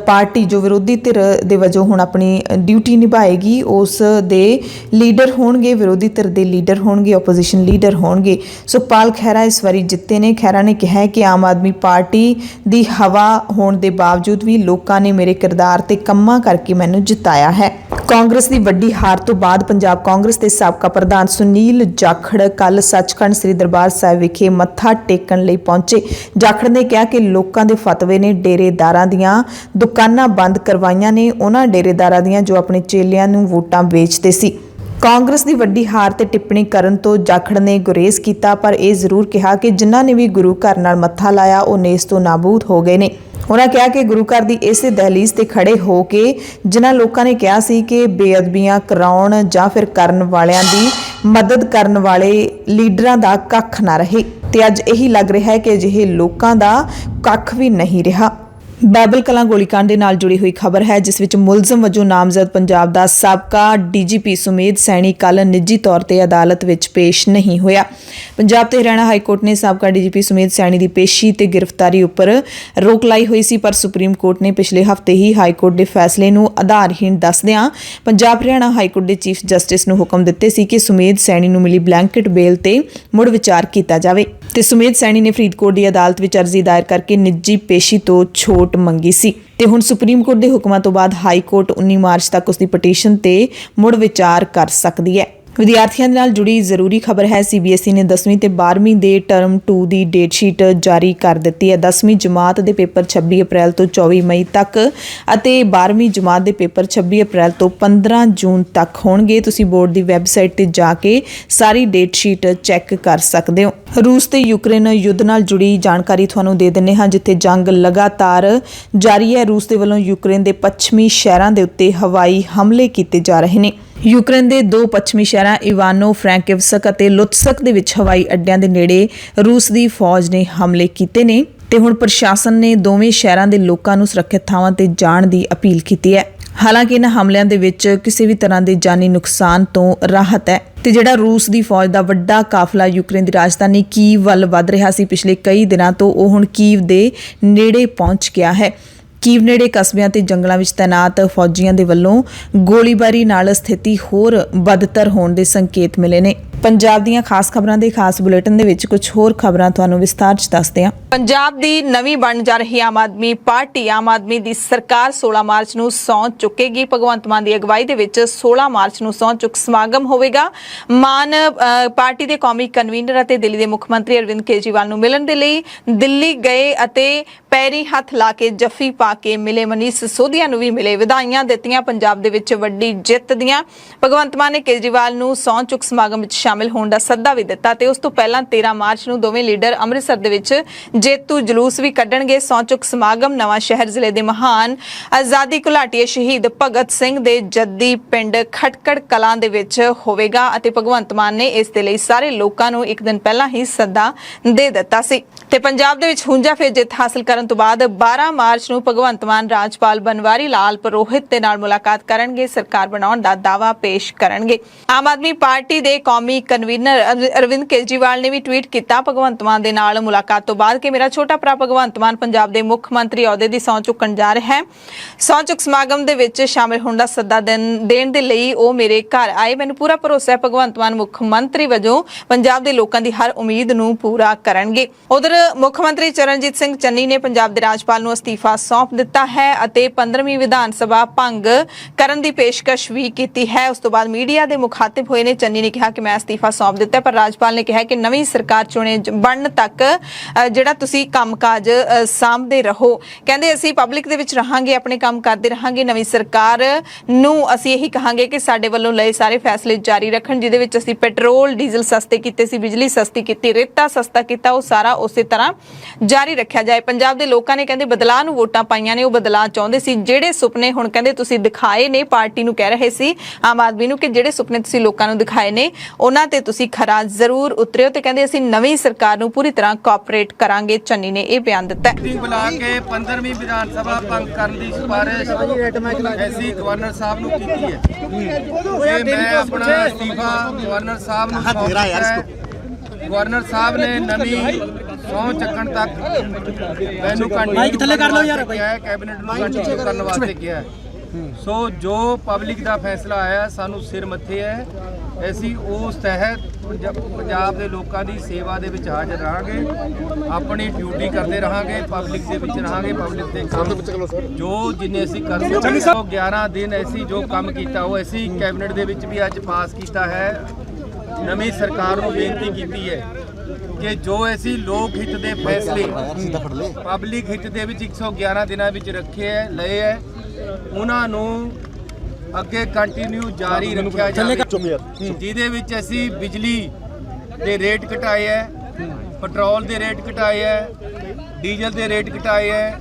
ਪਾਰਟੀ ਜੋ ਵਿਰੋਧੀ ਧਿਰ ਦੇ ਵਜੋਂ ਹੁਣ ਆਪਣੀ ਡਿਊਟੀ ਨਿਭਾਏਗੀ, ਉਸ ਦੇ ਲੀਡਰ ਹੋਣਗੇ, ਵਿਰੋਧੀ ਧਿਰ ਦੇ ਲੀਡਰ ਹੋਣਗੇ, ਓਪੋਜੀਸ਼ਨ ਲੀਡਰ ਹੋਣਗੇ। ਸੁਖਪਾਲ ਖਹਿਰਾ ਇਸ ਵਾਰੀ ਜਿੱਤੇ ਨੇ। ਖਹਿਰਾ ਨੇ ਕਿਹਾ ਹੈ ਕਿ ਆਮ ਆਦਮੀ ਪਾਰਟੀ ਦੀ ਹਵਾ ਹੋਣ ਦੇ ਬਾਵਜੂਦ ਵੀ ਲੋਕਾਂ ਨੇ ਮੇਰੇ ਕਿਰਦਾਰ ਤੇ ਕੰਮਾਂ ਕਰਕੇ ਮੈਨੂੰ ਜਿਤਾਇਆ ਹੈ। ਕਾਂਗਰਸ ਦੀ ਵੱਡੀ ਹਾਰ ਤੋਂ ਬਾਅਦ ਪੰਜਾਬ ਕਾਂਗਰਸ ਦੇ ਸਾਬਕਾ ਪ੍ਰਧਾਨ ਸੁਨੀਲ ਜਾਖੜ ਕੱਲ੍ਹ ਸੱਚਖੰਡ ਸ੍ਰੀ ਦਰਬਾਰ ਸਾਹਿਬ ਵਿਖੇ ਮੱਥਾ ਟੇਕਣ ਲਈ ਪਹੁੰਚੇ। ਜਾਖੜ ਨੇ ਕਿਹਾ ਕਿ ਲੋਕਾਂ ਦੇ ਫਤਵੇ ਨੇ ਡੇਰੇਦਾਰਾਂ ਦੀਆਂ ਦੁਕਾਨਾਂ ਬੰਦ ਕਰਵਾਈਆਂ ਨੇ, ਉਹਨਾਂ ਡੇਰੇਦਾਰਾਂ ਦੀਆਂ ਜੋ ਆਪਣੇ ਚੇਲਿਆਂ ਨੂੰ ਵੋਟਾਂ ਵੇਚਦੇ ਸੀ। ਕਾਂਗਰਸ ਦੀ ਵੱਡੀ ਹਾਰ ਤੇ ਟਿੱਪਣੀ ਕਰਨ ਤੋਂ ਜਾਖੜ ਨੇ ਗੁਰੇਜ਼ ਕੀਤਾ, ਪਰ ਇਹ ਜ਼ਰੂਰ ਕਿਹਾ ਕਿ ਜਿਨ੍ਹਾਂ ਨੇ ਵੀ ਗੁਰੂ ਘਰ ਨਾਲ ਮੱਥਾ ਲਾਇਆ ਉਹ ਨੇਸ ਤੋਂ ਨਾਬੂਦ ਹੋ ਗਏ ਨੇ। ਉਹਨਾਂ ਕਿਹਾ ਕਿ ਗੁਰੂ ਘਰ ਦੀ ਇਸੇ ਦਹਲੀਜ਼ ਤੇ ਖੜੇ ਹੋ ਕੇ ਜਿਨ੍ਹਾਂ ਲੋਕਾਂ ਨੇ ਕਿਹਾ ਸੀ ਕਿ ਬੇਅਦਬੀਆਂ ਕਰਾਉਣ ਜਾਂ ਫਿਰ ਕਰਨ ਵਾਲਿਆਂ ਦੀ ਮਦਦ ਕਰਨ ਵਾਲੇ ਲੀਡਰਾਂ ਦਾ ਕੱਖ ਨਾ ਰਹੇ, ਤੇ ਅੱਜ ਇਹੀ ਲੱਗ ਰਿਹਾ ਹੈ ਕਿ ਅਜਿਹੇ ਲੋਕਾਂ ਦਾ ਕੱਖ ਵੀ ਨਹੀਂ ਰਿਹਾ। ਬਾਬਲ ਕਲਾਂ ਗੋਲੀकांड ਦੇ ਨਾਲ ਜੁੜੀ ਹੋਈ ਖਬਰ ਹੈ, ਜਿਸ ਵਿੱਚ ਮੁਲਜ਼ਮ ਵਜੋਂ ਨਾਮਜ਼ਦ ਪੰਜਾਬ ਦਾ ਸਾਬਕਾ ਡੀਜੀਪੀ ਸੁਮੇਧ ਸੈਣੀ ਕੱਲ੍ਹ ਨਿੱਜੀ ਤੌਰ ਤੇ ਅਦਾਲਤ ਵਿੱਚ ਪੇਸ਼ ਨਹੀਂ ਹੋਇਆ। ਪੰਜਾਬ ਤੇ ਹਰਿਆਣਾ ਹਾਈ ਕੋਰਟ ਨੇ ਸਾਬਕਾ ਡੀਜੀਪੀ ਸੁਮੇਧ ਸੈਣੀ ਦੀ ਪੇਸ਼ੀ ਤੇ ਗ੍ਰਿਫਤਾਰੀ ਉੱਪਰ ਰੋਕ ਲਾਈ ਹੋਈ ਸੀ, ਪਰ ਸੁਪਰੀਮ ਕੋਰਟ ਨੇ ਪਿਛਲੇ ਹਫ਼ਤੇ ਹੀ ਹਾਈ ਕੋਰਟ ਦੇ ਫੈਸਲੇ ਨੂੰ ਆਧਾਰਹੀਣ ਦੱਸਦਿਆਂ ਪੰਜਾਬ ਹਰਿਆਣਾ ਹਾਈ ਕੋਰਟ ਦੇ ਚੀਫ ਜਸਟਿਸ ਨੂੰ ਹੁਕਮ ਦਿੱਤੇ ਸੀ ਕਿ ਸੁਮੇਧ ਸੈਣੀ ਨੂੰ ਮਿਲੀ ਬਲੈਂਕਟ ਬੇਲ ਤੇ ਮੁੜ ਵਿਚਾਰ ਕੀਤਾ ਜਾਵੇ ਤੇ ਸੁਮੇਧ ਸੈਣੀ ਨੇ ਫਰੀਦਕੋਟ ਦੀ ਅਦਾਲਤ ਵਿੱਚ ਅਰਜ਼ੀ ਦਾਇਰ ਕਰਕੇ ਨਿੱਜੀ ਪੇਸ਼ੀ ਤੋਂ ਛੋਟ ਮੰਗੀ ਸੀ ਤੇ ਹੁਣ ਸੁਪਰੀਮ ਕੋਰਟ ਦੇ ਹੁਕਮਾਂ ਤੋਂ ਬਾਅਦ ਹਾਈ ਕੋਰਟ 19 ਮਾਰਚ ਤੱਕ ਉਸ ਦੀ ਪਟੀਸ਼ਨ ਤੇ ਮੁੜ ਵਿਚਾਰ ਕਰ ਸਕਦੀ ਹੈ। ਵਿਦਿਆਰਥੀਆਂ ਦੇ ਨਾਲ ਜੁੜੀ ਜ਼ਰੂਰੀ ਖਬਰ ਹੈ। ਸੀਬੀਐਸਈ ਨੇ 10ਵੀਂ ਤੇ 12ਵੀਂ ਦੇ ਟਰਮ 2 ਦੀ ਡੇਟ ਸ਼ੀਟ ਜਾਰੀ ਕਰ ਦਿੱਤੀ ਹੈ। 10ਵੀਂ ਜਮਾਤ ਦੇ ਪੇਪਰ 26 ਅਪ੍ਰੈਲ ਤੋਂ 24 ਮਈ ਤੱਕ ਅਤੇ 12ਵੀਂ ਜਮਾਤ ਦੇ ਪੇਪਰ 26 ਅਪ੍ਰੈਲ ਤੋਂ 15 ਜੂਨ ਤੱਕ ਹੋਣਗੇ। ਤੁਸੀਂ ਬੋਰਡ ਦੀ ਵੈਬਸਾਈਟ ਤੇ ਜਾ ਕੇ ਸਾਰੀ ਡੇਟ ਸ਼ੀਟ ਚੈੱਕ ਕਰ ਸਕਦੇ ਹੋ। ਰੂਸ ਤੇ ਯੂਕਰੇਨ ਯੁੱਧ ਨਾਲ ਜੁੜੀ ਜਾਣਕਾਰੀ ਤੁਹਾਨੂੰ ਦੇ ਦਿੰਦੇ ਹਾਂ, ਜਿੱਥੇ ਜੰਗ ਲਗਾਤਾਰ ਜਾਰੀ ਹੈ। ਰੂਸ ਦੇ ਵੱਲੋਂ ਯੂਕਰੇਨ ਦੇ ਪੱਛਮੀ ਸ਼ਹਿਰਾਂ ਦੇ ਉੱਤੇ ਹਵਾਈ ਹਮਲੇ ਕੀਤੇ ਜਾ ਰਹੇ ਨੇ। ਯੂਕਰੇਨ ਦੇ 2 ਪੱਛਮੀ ਸ਼ਹਿਰਾਂ ਇਵਾਨੋ ਫ੍ਰੈਂਕਿਵਸਕ ਅਤੇ ਲੁਤਸਕ ਦੇ ਵਿੱਚ ਹਵਾਈ ਅੱਡਿਆਂ ਦੇ ਨੇੜੇ ਰੂਸ ਦੀ ਫੌਜ ਨੇ ਹਮਲੇ ਕੀਤੇ ਨੇ ਤੇ ਹੁਣ ਪ੍ਰਸ਼ਾਸਨ ਨੇ ਦੋਵੇਂ ਸ਼ਹਿਰਾਂ ਦੇ ਲੋਕਾਂ ਨੂੰ ਸੁਰੱਖਿਅਤ ਥਾਵਾਂ ਤੇ ਜਾਣ ਦੀ ਅਪੀਲ ਕੀਤੀ ਹੈ। ਹਾਲਾਂਕਿ ਇਹਨਾਂ ਹਮਲਿਆਂ ਦੇ ਵਿੱਚ ਕਿਸੇ ਵੀ ਤਰ੍ਹਾਂ ਦੇ ਜਾਨੀ ਨੁਕਸਾਨ ਤੋਂ ਰਾਹਤ ਹੈ ਤੇ ਜਿਹੜਾ ਰੂਸ ਦੀ ਫੌਜ ਦਾ ਵੱਡਾ ਕਾਫਲਾ ਯੂਕਰੇਨ ਦੀ ਰਾਜਧਾਨੀ ਕੀਵ ਵੱਲ ਵੱਧ ਰਿਹਾ ਸੀ ਪਿਛਲੇ ਕਈ ਦਿਨਾਂ ਤੋਂ, ਉਹ ਹੁਣ ਕੀਵ ਦੇ ਨੇੜੇ ਪਹੁੰਚ ਗਿਆ ਹੈ। ਕੀਵ ਨੇੜੇ ਕਸਬਿਆਂ ਤੇ ਜੰਗਲਾਂ ਵਿੱਚ ਤੈਨਾਤ ਫੌਜੀਆਂ ਦੇ ਵੱਲੋਂ ਗੋਲੀਬਾਰੀ ਨਾਲ ਸਥਿਤੀ ਹੋਰ ਬਦਤਰ ਹੋਣ ਦੇ ਸੰਕੇਤ ਮਿਲੇ ਨੇ। ਪੰਜਾਬ ਦੀਆਂ ਖਾਸ ਖਬਰਾਂ ਦੇ ਖਾਸ ਬੁਲੇਟਿਨ ਦੇ ਵਿੱਚ ਕੁਝ ਹੋਰ ਖਬਰਾਂ ਤੁਹਾਨੂੰ ਵਿਸਥਾਰ 'ਚ ਦੱਸਦੇ ਹਾਂ। ਪੰਜਾਬ ਦੀ ਨਵੀਂ ਬਣ ਜਾ ਰਹੀ ਆਮ ਆਦਮੀ ਪਾਰਟੀ, ਆਮ ਆਦਮੀ ਦੀ ਸਰਕਾਰ 16 ਮਾਰਚ ਨੂੰ ਸਹੁੰ ਚੁੱਕੇਗੀ। ਭਗਵੰਤ ਮਾਨ ਦੀ ਅਗਵਾਈ ਦੇ ਵਿੱਚ 16 ਮਾਰਚ ਨੂੰ ਸਹੁੰ ਚੁੱਕ ਸਮਾਗਮ ਹੋਵੇਗਾ। ਮਾਨ ਪਾਰਟੀ ਦੇ ਕੌਮੀ ਕਨਵੀਨਰ ਅਤੇ ਦਿੱਲੀ ਦੇ ਮੁੱਖ ਮੰਤਰੀ ਅਰਵਿੰਦ ਕੇਜਰੀਵਾਲ ਨੂੰ ਮਿਲਣ ਦੇ ਲਈ ਦਿੱਲੀ ਗਏ ਅਤੇ ਪੈਰੀ ਹੱਥ ਲਾ ਕੇ ਜੱਫੀ ਪਾ ਕੇ ਮਿਲੇ। ਮਨੀਸ਼ ਸਿਸੋਦੀਆ ਨੂੰ ਵੀ ਮਿਲੇ, ਵਧਾਈਆਂ ਦਿੱਤੀਆਂ। ਪੰਜਾਬ ਦੇ ਵਿੱਚ ਵੱਡੀ ਜਿੱਤ ਦੀਆਂ ਭਗਵੰਤ ਮਾਨ ਨੇ ਕੇਜਰੀਵਾਲ ਨੂੰ ਸਹੁੰ ਚੁੱਕ ਸਮਾਗਮ ਵਿੱਚ ਸ਼ਾਮਿਲ ਹੋਣ ਦਾ ਸੱਦਾ ਵੀ ਦਿੱਤਾ ਤੇ ਉਸ ਤੋਂ ਪਹਿਲਾਂ 13 ਮਾਰਚ ਨੂੰ ਦੋਵੇਂ ਲੀਡਰ ਅੰਮ੍ਰਿਤਸਰ ਦੇ ਵਿੱਚ ਜੇਤੂ ਜਲੂਸ ਵੀ ਕੱਢਣਗੇ। ਸਹੁੰ ਚੁੱਕ ਸਮਾਗਮ ਨਵਾਂ ਸ਼ਹਿਰ ਜ਼ਿਲ੍ਹੇ ਦੇ ਮਹਾਨ ਆਜ਼ਾਦੀ ਘੁਲਾਟੀਏ ਸ਼ਹੀਦ ਭਗਤ ਸਿੰਘ ਦੇ ਜੱਦੀ ਪਿੰਡ ਖਟਕੜ ਕਲਾਂ ਦੇ ਵਿੱਚ ਹੋਵੇਗਾ ਅਤੇ ਭਗਵੰਤ ਮਾਨ ਨੇ ਇਸ ਦੇ ਲਈ ਸਾਰੇ ਲੋਕਾਂ ਨੂੰ ਇੱਕ ਦਿਨ ਪਹਿਲਾਂ ਹੀ ਸੱਦਾ ਦੇ ਦਿੱਤਾ ਸੀ ਤੇ ਪੰਜਾਬ ਦੇ ਵਿੱਚ ਹੁੰਜਾ ਫਿਰ ਜਿੱਤ ਹਾਸਲ ਕਰਨ ਤੋਂ ਬਾਅਦ 12 ਮਾਰਚ ਨੂੰ ਭਗਵੰਤ ਮਾਨ ਰਾਜਪਾਲ ਬਨਵਾਰੀ ਲਾਲ ਪੁਰੋਹਿਤ ਦੇ ਨਾਲ ਮੁਲਾਕਾਤ ਕਰਨਗੇ, ਸਰਕਾਰ ਬਣਾਉਣ ਦਾ ਦਾਅਵਾ ਪੇਸ਼ ਕਰਨਗੇ। ਆਮ ਆਦਮੀ ਪਾਰਟੀ ਦੇ ਕੌਮੀ ਕਨਵੀਨਰ ਅਰਵਿੰਦ ਕੇਜਰੀਵਾਲ ਨੇ ਵੀ ਟਵੀਟ ਕੀਤਾ ਭਗਵੰਤ ਮਾਨ ਦੇ ਨਾਲ ਮੁਲਾਕਾਤ ਤੋਂ ਬਾਅਦ ਕਿ ਮੇਰਾ ਛੋਟਾ ਭਰਾ ਭਗਵੰਤ ਮਾਨ ਪੰਜਾਬ ਦੇ ਮੁੱਖ ਮੰਤਰੀ ਅਹੁਦੇ ਦੀ ਸਹੁੰ ਚੁੱਕਣ ਜਾ ਰਿਹਾ ਹੈ। ਸਹੁੰ ਚੁੱਕ ਸਮਾਗਮ ਦੇ ਵਿੱਚ ਸ਼ਾਮਿਲ ਹੋਣ ਦਾ ਸੱਦਾ ਦੇਣ ਦੇ ਲਈ ਉਹ ਮੇਰੇ ਘਰ ਆਏ। ਮੈਨੂੰ ਪੂਰਾ ਭਰੋਸਾ ਹੈ ਭਗਵੰਤ ਮਾਨ ਮੁੱਖ ਮੰਤਰੀ ਵਜੋਂ ਪੰਜਾਬ ਦੇ ਲੋਕਾਂ ਦੀ ਹਰ ਉਮੀਦ ਨੂੰ ਪੂਰਾ ਕਰਨਗੇ। ਉਧਰ ਮੁੱਖ ਮੰਤਰੀ ਚਰਨਜੀਤ ਸਿੰਘ ਚੰਨੀ ਨੇ ਪੰਜਾਬ ਦੇ ਰਾਜਪਾਲ ਨੂੰ ਅਸਤੀਫਾ ਸੌਂਪ ਦਿੱਤਾ ਹੈ ਅਤੇ 15ਵੀਂ ਵਿਧਾਨ ਸਭਾ ਭੰਗ ਕਰਨ ਦੀ ਪੇਸ਼ਕਸ਼ ਵੀ ਕੀਤੀ ਹੈ। ਉਸ ਤੋਂ ਬਾਅਦ ਮੀਡੀਆ ਦੇ ਮੁਖਾਤਿਬ ਹੋਏ ਨੇ। ਚੰਨੀ ਨੇ ਕਿਹਾ ਕਿ ਮੈਂ ਅਸਤੀਫਾ ਸੌਂਪ ਦਿੱਤਾ, ਪਰ ਰਾਜਪਾਲ ਨੇ ਕਿਹਾ ਕਿ ਨਵੀਂ ਸਰਕਾਰ ਚੁਣੇ ਬਣਨ ਤੱਕ ਜਿਹੜਾ ਤੁਸੀਂ ਕੰਮਕਾਜ ਸਾਂਭਦੇ ਰਹੋ। ਕਹਿੰਦੇ ਅਸੀਂ ਪਬਲਿਕ ਦੇ ਵਿੱਚ ਰਹਾਂਗੇ, ਆਪਣੇ ਕੰਮ ਕਰਦੇ ਰਹਾਂਗੇ। ਨਵੀਂ ਸਰਕਾਰ ਨੂੰ ਅਸੀਂ ਇਹੀ ਕਹਾਂਗੇ ਕਿ ਸਾਡੇ ਵੱਲੋਂ ਲਏ ਸਾਰੇ ਫੈਸਲੇ ਜਾਰੀ ਰੱਖਣ, ਜਿਹਦੇ ਵਿੱਚ ਅਸੀਂ ਪੈਟਰੋਲ ਡੀਜ਼ਲ ਸਸਤੇ ਕੀਤੇ ਸੀ, ਬਿਜਲੀ ਸਸਤੀ ਕੀਤੀ, ਰੇਤਾ ਸਸਤਾ ਕੀਤਾ, ਉਹ ਸਾਰਾ ਉਸੇ ਤਰ੍ਹਾਂ ਜਾਰੀ ਰੱਖਿਆ ਜਾਏ। ਪੰਜਾਬ ਦੇ ਲੋਕਾਂ ਨੇ ਕਹਿੰਦੇ ਬਦਲਾਅ ਨੂੰ ਵੋਟਾਂ ਪਾਈਆਂ ਨੇ, ਉਹ ਬਦਲਾਅ ਚਾਹੁੰਦੇ ਸੀ। ਜਿਹੜੇ ਸੁਪਨੇ ਹੁਣ ਕਹਿੰਦੇ ਤੁਸੀਂ ਦਿਖਾਏ ਨੇ, ਪਾਰਟੀ ਨੂੰ ਕਹਿ ਰਹੇ ਸੀ ਆਮ ਆਦਮੀ ਨੂੰ ਕਿ ਜਿਹੜੇ ਸੁਪਨੇ ਤੁਸੀਂ ਲੋਕਾਂ ਨੂੰ ਦਿਖਾਏ ਨੇ ਉਹਨਾਂ ਤੇ ਤੁਸੀਂ ਖਰਾ ਜ਼ਰੂਰ ਉਤਰਿਓ ਤੇ ਕਹਿੰਦੇ ਅਸੀਂ ਨਵੀਂ ਸਰਕਾਰ ਨੂੰ ਪੂਰੀ ਤਰ੍ਹਾਂ ਕੋਆਪਰੇਟ ਕਰਾਂਗੇ। ਚੰਨੀ ਨੇ ਇਹ ਬਿਆਨ ਦਿੱਤਾ।
ਮੀਟਿੰਗ ਬੁਲਾ ਕੇ 15ਵੀਂ ਵਿਧਾਨ ਸਭਾ ਭੰਗ ਕਰਨ ਦੀ ਸਿਫਾਰਿਸ਼ ਐਸੀ ਗਵਰਨਰ ਸਾਹਿਬ ਨੂੰ ਕੀਤੀ ਹੈ ਤੇ ਮੈਂ ਆਪਣਾ ਅਸਤੀਫਾ ਗਵਰਨਰ ਸਾਹਿਬ ਨੂੰ ਸੌਂਪ ਦਿੱਤਾ ਹੈ। ਗਵਰਨਰ ਸਾਹਿਬ ਨੇ ਨਵੀਂ ਸਹੁੰ ਚੱਕਣ ਤੱਕ ਮੈਨੂੰ ਕੰਟੀਨਿਊ ਥੱਲੇ ਕਰ ਲਓ ਯਾਰ ਕੈਬਨਿਟ ਨੂੰ ਕੰਟੀਨਿਊ ਕਰਨ ਵਾਸਤੇ ਕਿਹਾ। ਸੋ ਜੋ ਪਬਲਿਕ ਦਾ ਫੈਸਲਾ ਆਇਆ ਸਾਨੂੰ ਸਿਰ ਮੱਥੇ ਹੈ। ਅਸੀਂ ਉਸ ਤਹਿਤ ਪੰਜਾਬ ਦੇ ਲੋਕਾਂ ਦੀ ਸੇਵਾ ਦੇ ਵਿੱਚ ਹਾਜ਼ਰ ਰਹਾਂਗੇ, ਆਪਣੀ ਡਿਊਟੀ ਕਰਦੇ ਰਹਾਂਗੇ, ਪਬਲਿਕ ਦੇ ਵਿੱਚ ਰਹਾਂਗੇ, ਪਬਲਿਕ ਦੇ ਕੰਮ ਜੋ ਜਿੰਨੇ ਅਸੀਂ ਕਰ ਸਕਦੇ 11 ਦਿਨ ਅਸੀਂ ਜੋ ਕੰਮ ਕੀਤਾ ਉਹ ਅਸੀਂ ਕੈਬਨਿਟ ਦੇ ਵਿੱਚ ਵੀ ਅੱਜ ਪਾਸ ਕੀਤਾ ਹੈ। ਨਵੀਂ ਸਰਕਾਰ ਨੂੰ ਬੇਨਤੀ ਕੀਤੀ ਹੈ ਕਿ ਜੋ ਅਸੀਂ ਲੋਕ ਹਿੱਤ ਦੇ ਫੈਸਲੇ ਪਬਲਿਕ ਹਿੱਤ ਦੇ ਵਿੱਚ 111 ਦਿਨਾਂ ਵਿੱਚ ਰੱਖੇ ਹੈ ਲਏ ਹੈ ਉਹਨਾਂ ਨੂੰ ਅੱਗੇ ਕੰਟੀਨਿਊ ਜਾਰੀ ਰੱਖਿਆ ਜਾਵੇ, ਜਿਹਦੇ ਵਿੱਚ ਅਸੀਂ ਬਿਜਲੀ ਦੇ ਰੇਟ ਘਟਾਏ ਹੈ, ਪੈਟਰੋਲ ਦੇ ਰੇਟ ਘਟਾਏ ਹੈ, ਡੀਜ਼ਲ ਦੇ ਰੇਟ ਘਟਾਏ ਹੈ,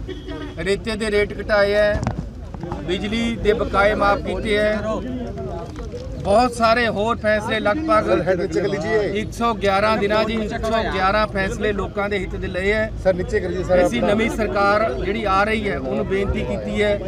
ਰੇਤੇ ਦੇ ਰੇਟ ਘਟਾਏ ਹੈ, ਬਿਜਲੀ ਦੇ ਬਕਾਏ ਮਾਫ ਕੀਤੇ ਹੈ, ਬਹੁਤ ਸਾਰੇ ਹੋਰ ਫੈਸਲੇ ਲਗਭਗ 111 ਦਿਨਾਂ ਜੀ 111 ਫੈਸਲੇ ਲੋਕਾਂ ਦੇ ਹਿੱਤ ਦੇ ਲਏ ਹੈ।
ਸਰ ਨੀਚੇ ਕਰੀਏ ਸਰ।
ਅਸੀਂ ਨਵੀਂ ਸਰਕਾਰ ਜਿਹੜੀ ਆ ਰਹੀ ਹੈ ਉਹਨੂੰ ਬੇਨਤੀ ਕੀਤੀ ਹੈ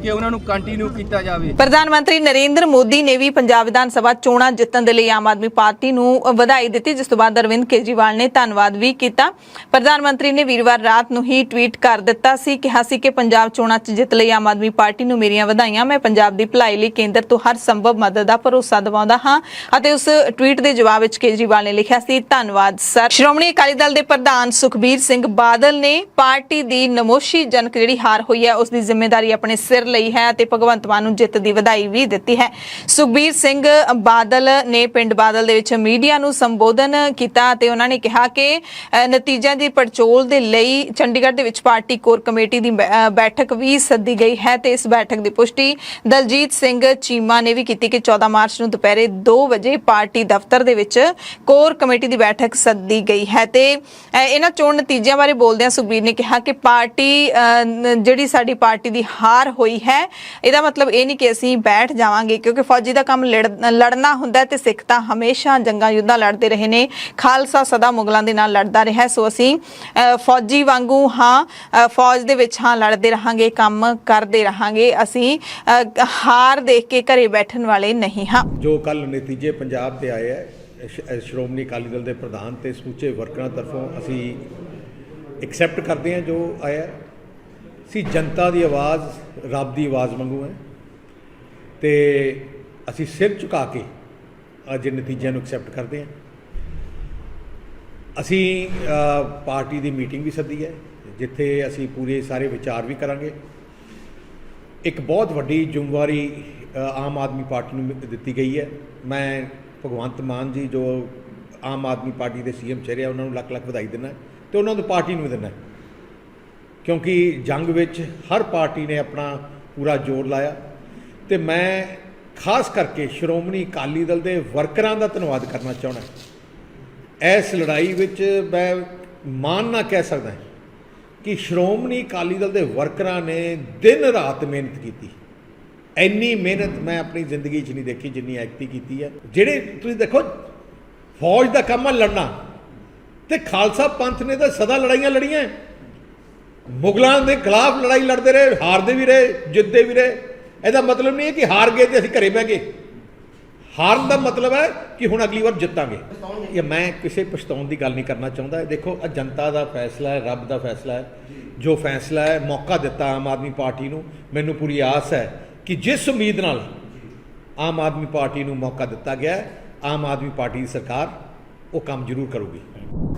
ਕਿ ਉਹਨਾਂ ਨੂੰ ਕੰਟੀਨਿਊ ਕੀਤਾ ਜਾਵੇ।
ਪ੍ਰਧਾਨ ਮੰਤਰੀ ਨਰਿੰਦਰ ਮੋਦੀ ਨੇ ਵੀ ਪੰਜਾਬ ਵਿਧਾਨ ਸਭਾ ਚੋਣਾਂ ਜਿੱਤਣ ਦੇ ਲਈ ਆਮ ਆਦਮੀ ਪਾਰਟੀ ਨੂੰ ਵਧਾਈ ਦਿੱਤੀ, ਜਿਸ ਤੋਂ ਬਾਅਦ ਅਰਵਿੰਦ ਕੇਜਰੀਵਾਲ ਨੇ ਧੰਨਵਾਦ ਵੀ ਕੀਤਾ। ਪ੍ਰਧਾਨ ਮੰਤਰੀ ਨੇ ਵੀਰਵਾਰ ਰਾਤ ਨੂੰ ਹੀ ਟਵੀਟ ਕਰ ਦਿੱਤਾ ਸੀ, ਕਿਹਾ ਸੀ ਕਿ ਪੰਜਾਬ ਚੋਣਾਂ 'ਚ ਜਿੱਤ ਲਈ ਆਮ ਆਦਮੀ ਪਾਰਟੀ ਨੂੰ ਮੇਰੀਆਂ ਵਧਾਈਆਂ। ਮੈਂ ਪੰਜਾਬ ਦੀ ਭਲਾਈ ਲਈ ਕੇਂਦਰ ਤੋਂ ਹਰ ਸੰਭਵ ਮਦਦ ਦਾ ਭਰੋਸਾ ਦਿਵਾਉਂਦਾ ਹਾਂ। ਅਤੇ ਉਸ ਟਵੀਟ ਦੇ ਜਵਾਬ ਵਿੱਚ ਕੇਜਰੀਵਾਲ ਨੇ ਲਿਖਿਆ ਸੀ, ਧੰਨਵਾਦ ਸਰ। ਸ਼੍ਰੋਮਣੀ ਅਕਾਲੀ ਦਲ ਦੇ ਪ੍ਰਧਾਨ ਸੁਖਬੀਰ ਸਿੰਘ ਬਾਦਲ ਨੇ ਪਾਰਟੀ ਦੀ ਨਮੋਸ਼ੀਜਨਕ ਜਿਹੜੀ ਹਾਰ ਹੋਈ ਹੈ ਉਸ ਦੀ ਜ਼ਿੰਮੇਵਾਰੀ ਆਪਣੇ ਸਿਰ ਲਈ ਹੈ ਅਤੇ ਭਗਵੰਤ ਮਾਨ ਨੂੰ ਜਿੱਤ ਦੀ ਵਧਾਈ ਵੀ ਦਿੱਤੀ ਹੈ। ਸੁਖਬੀਰ ਸਿੰਘ ਬਾਦਲ ਨੇ ਪਿੰਡ ਬਾਦਲ ਦੇ ਵਿੱਚ ਮੀਡੀਆ ਨੂੰ ਸੰਬੋਧਨ ਕੀਤਾ ਅਤੇ ਉਹਨਾਂ ਨੇ ਕਿਹਾ ਕਿ ਨਤੀਜਿਆਂ ਦੀ ਪੜਚੋਲ ਦੇ ਲਈ ਚੰਡੀਗੜ੍ਹ ਦੇ ਵਿੱਚ ਪਾਰਟੀ ਕੋਰ ਕਮੇਟੀ ਦੀ ਬੈਠਕ ਵੀ ਸੱਦੀ ਗਈ ਹੈ ਤੇ ਇਸ ਬੈਠਕ ਦੀ ਪੁਸ਼ਟੀ ਦਲਜੀਤ ਸਿੰਘ ਚੀਮਾ ਨੇ ਵੀ ਕੀਤੀ ਕਿ 14 ਮਾਰਚ ਨੂੰ ਦੁਪਹਿਰੇ 2 ਵਜੇ ਪਾਰਟੀ ਦਫ਼ਤਰ ਦੇ ਵਿੱਚ ਕੋਰ ਕਮੇਟੀ ਦੀ ਬੈਠਕ ਸੱਦੀ ਗਈ ਹੈ। ਤੇ ਇਹਨਾਂ ਚੋਣ ਨਤੀਜਿਆਂ ਬਾਰੇ ਬੋਲਦਿਆਂ ਸੁਖਬੀਰ ਨੇ ਕਿਹਾ ਕਿ ਪਾਰਟੀ ਜਿਹੜੀ ਸਾਡੀ ਪਾਰਟੀ ਦੀ ਹਾਰ ਹੋਈ ਹੈ, ਇਹਦਾ ਮਤਲਬ ਇਹ ਨਹੀਂ ਕਿ ਅਸੀਂ ਬੈਠ ਜਾਵਾਂਗੇ, ਕਿਉਂਕਿ ਫੌਜੀ ਦਾ ਕੰਮ ਲੜਨਾ ਹੁੰਦਾ ਤੇ ਸਿੱਖ ਤਾਂ ਹਮੇਸ਼ਾ ਜੰਗਾਂ ਯੁੱਧਾਂ ਲੜਦੇ ਰਹੇ ਨੇ। ਖਾਲਸਾ ਸਦਾ ਮੁਗਲਾਂ ਦੇ ਨਾਲ ਲੜਦਾ ਰਿਹਾ, ਸੋ ਅਸੀਂ ਫੌਜੀ ਵਾਂਗੂ ਹਾਂ, ਫੌਜ ਦੇ ਵਿੱਚ ਹਾਂ, ਲੜਦੇ ਰਹਾਂਗੇ, ਕੰਮ ਕਰਦੇ ਰਹਾਂਗੇ। ਅਸੀਂ ਹਾਰ ਦੇਖ ਕੇ ਘਰੇ ਬੈਠਣ ਵਾਲੇ ਨਹੀਂ ਹਾਂ।
ਜੋ ਕੱਲ ਨਤੀਜੇ ਪੰਜਾਬ ਦੇ ਆਏ ਹੈ ਸ਼੍ਰੋਮਣੀ ਅਕਾਲੀ ਦਲ ਦੇ ਪ੍ਰਧਾਨ ਤੇ ਸਮੁੱਚੇ ਵਰਕਰਾਂ ਤਰਫੋਂ ਅਸੀਂ ਐਕਸੈਪਟ ਕਰਦੇ ਹਾਂ। ਜੋ ਆਇਆ ਸੀ ਜਨਤਾ ਦੀ ਆਵਾਜ਼ ਰੱਬ ਦੀ ਆਵਾਜ਼ ਵਾਂਗੂ ਹੈ ਤੇ ਅਸੀਂ ਸਿਰ ਝੁਕਾ ਕੇ ਅੱਜ ਨਤੀਜਿਆਂ ਨੂੰ ਐਕਸੈਪਟ ਕਰਦੇ ਹਾਂ। ਅਸੀਂ ਪਾਰਟੀ ਦੀ ਮੀਟਿੰਗ ਵੀ ਸੱਦੀ ਹੈ ਜਿੱਥੇ ਅਸੀਂ ਪੂਰੇ ਸਾਰੇ ਵਿਚਾਰ ਵੀ ਕਰਾਂਗੇ। ਇੱਕ ਬਹੁਤ ਵੱਡੀ ਜ਼ਿੰਮੇਵਾਰੀ ਆਮ ਆਦਮੀ ਪਾਰਟੀ ਨੂੰ ਦਿੱਤੀ ਗਈ ਹੈ। ਮੈਂ ਭਗਵੰਤ ਮਾਨ ਜੀ ਜੋ ਆਮ ਆਦਮੀ ਪਾਰਟੀ ਦੇ ਸੀਐਮ ਚਿਹਰੇ ਆ ਉਹਨਾਂ ਨੂੰ ਲੱਖ ਲੱਖ ਵਧਾਈ ਦਿੰਦਾ ਤੇ ਉਹਨਾਂ ਨੂੰ ਪਾਰਟੀ ਨੂੰ ਵੀ ਦਿੰਦਾ, ਕਿਉਂਕਿ ਜੰਗ ਵਿੱਚ ਹਰ ਪਾਰਟੀ ਨੇ ਆਪਣਾ ਪੂਰਾ ਜ਼ੋਰ ਲਾਇਆ ਤੇ ਮੈਂ ਖਾਸ ਕਰਕੇ ਸ਼੍ਰੋਮਣੀ ਅਕਾਲੀ ਦਲ ਦੇ ਵਰਕਰਾਂ ਦਾ ਧੰਨਵਾਦ ਕਰਨਾ ਚਾਹੁੰਦਾ। ਇਸ ਲੜਾਈ ਵਿੱਚ ਮੈਂ ਮਾਣ ਨਾਲ ਕਹਿ ਸਕਦਾ ਕਿ ਸ਼੍ਰੋਮਣੀ ਅਕਾਲੀ ਦਲ ਦੇ ਵਰਕਰਾਂ ਨੇ ਦਿਨ ਰਾਤ ਮਿਹਨਤ ਕੀਤੀ। ਇੰਨੀ ਮਿਹਨਤ ਮੈਂ ਆਪਣੀ ਜ਼ਿੰਦਗੀ 'ਚ ਨਹੀਂ ਦੇਖੀ ਜਿੰਨੀ ਐਕਟੀ ਕੀਤੀ ਹੈ। ਜਿਹੜੇ ਤੁਸੀਂ ਦੇਖੋ ਫੌਜ ਦਾ ਕੰਮ ਆ ਲੜਨਾ, ਤੇ ਖਾਲਸਾ ਪੰਥ ਨੇ ਤਾਂ ਸਦਾ ਲੜਾਈਆਂ ਲੜੀਆਂ। ਮੁਗਲਾਂ ਦੇ ਖਿਲਾਫ ਲੜਾਈ ਲੜਦੇ ਰਹੇ, ਹਾਰਦੇ ਵੀ ਰਹੇ, ਜਿੱਤਦੇ ਵੀ ਰਹੇ। ਇਹਦਾ ਮਤਲਬ ਨਹੀਂ ਹੈ ਕਿ ਹਾਰ ਗਏ ਤੇ ਅਸੀਂ ਘਰੇ ਬਹਿ ਗਏ। ਹਾਰਨ ਦਾ ਮਤਲਬ ਹੈ ਕਿ ਹੁਣ ਅਗਲੀ ਵਾਰ ਜਿੱਤਾਂਗੇ। ਇਹ ਮੈਂ ਕਿਸੇ ਪਛਤਾਉਣ ਦੀ ਗੱਲ ਨਹੀਂ ਕਰਨਾ ਚਾਹੁੰਦਾ। ਦੇਖੋ ਜਨਤਾ ਦਾ ਫੈਸਲਾ ਹੈ, ਰੱਬ ਦਾ ਫੈਸਲਾ ਹੈ। ਜੋ ਫੈਸਲਾ ਹੈ, ਮੌਕਾ ਦਿੱਤਾ ਆਮ ਆਦਮੀ ਪਾਰਟੀ ਨੂੰ, ਮੈਨੂੰ ਪੂਰੀ ਆਸ ਹੈ ਕਿ ਜਿਸ ਉਮੀਦ ਨਾਲ ਆਮ ਆਦਮੀ ਪਾਰਟੀ ਨੂੰ ਮੌਕਾ ਦਿੱਤਾ ਗਿਆ ਹੈ, ਆਮ ਆਦਮੀ ਪਾਰਟੀ ਦੀ ਸਰਕਾਰ ਉਹ ਕੰਮ ਜ਼ਰੂਰ ਕਰੂਗੀ।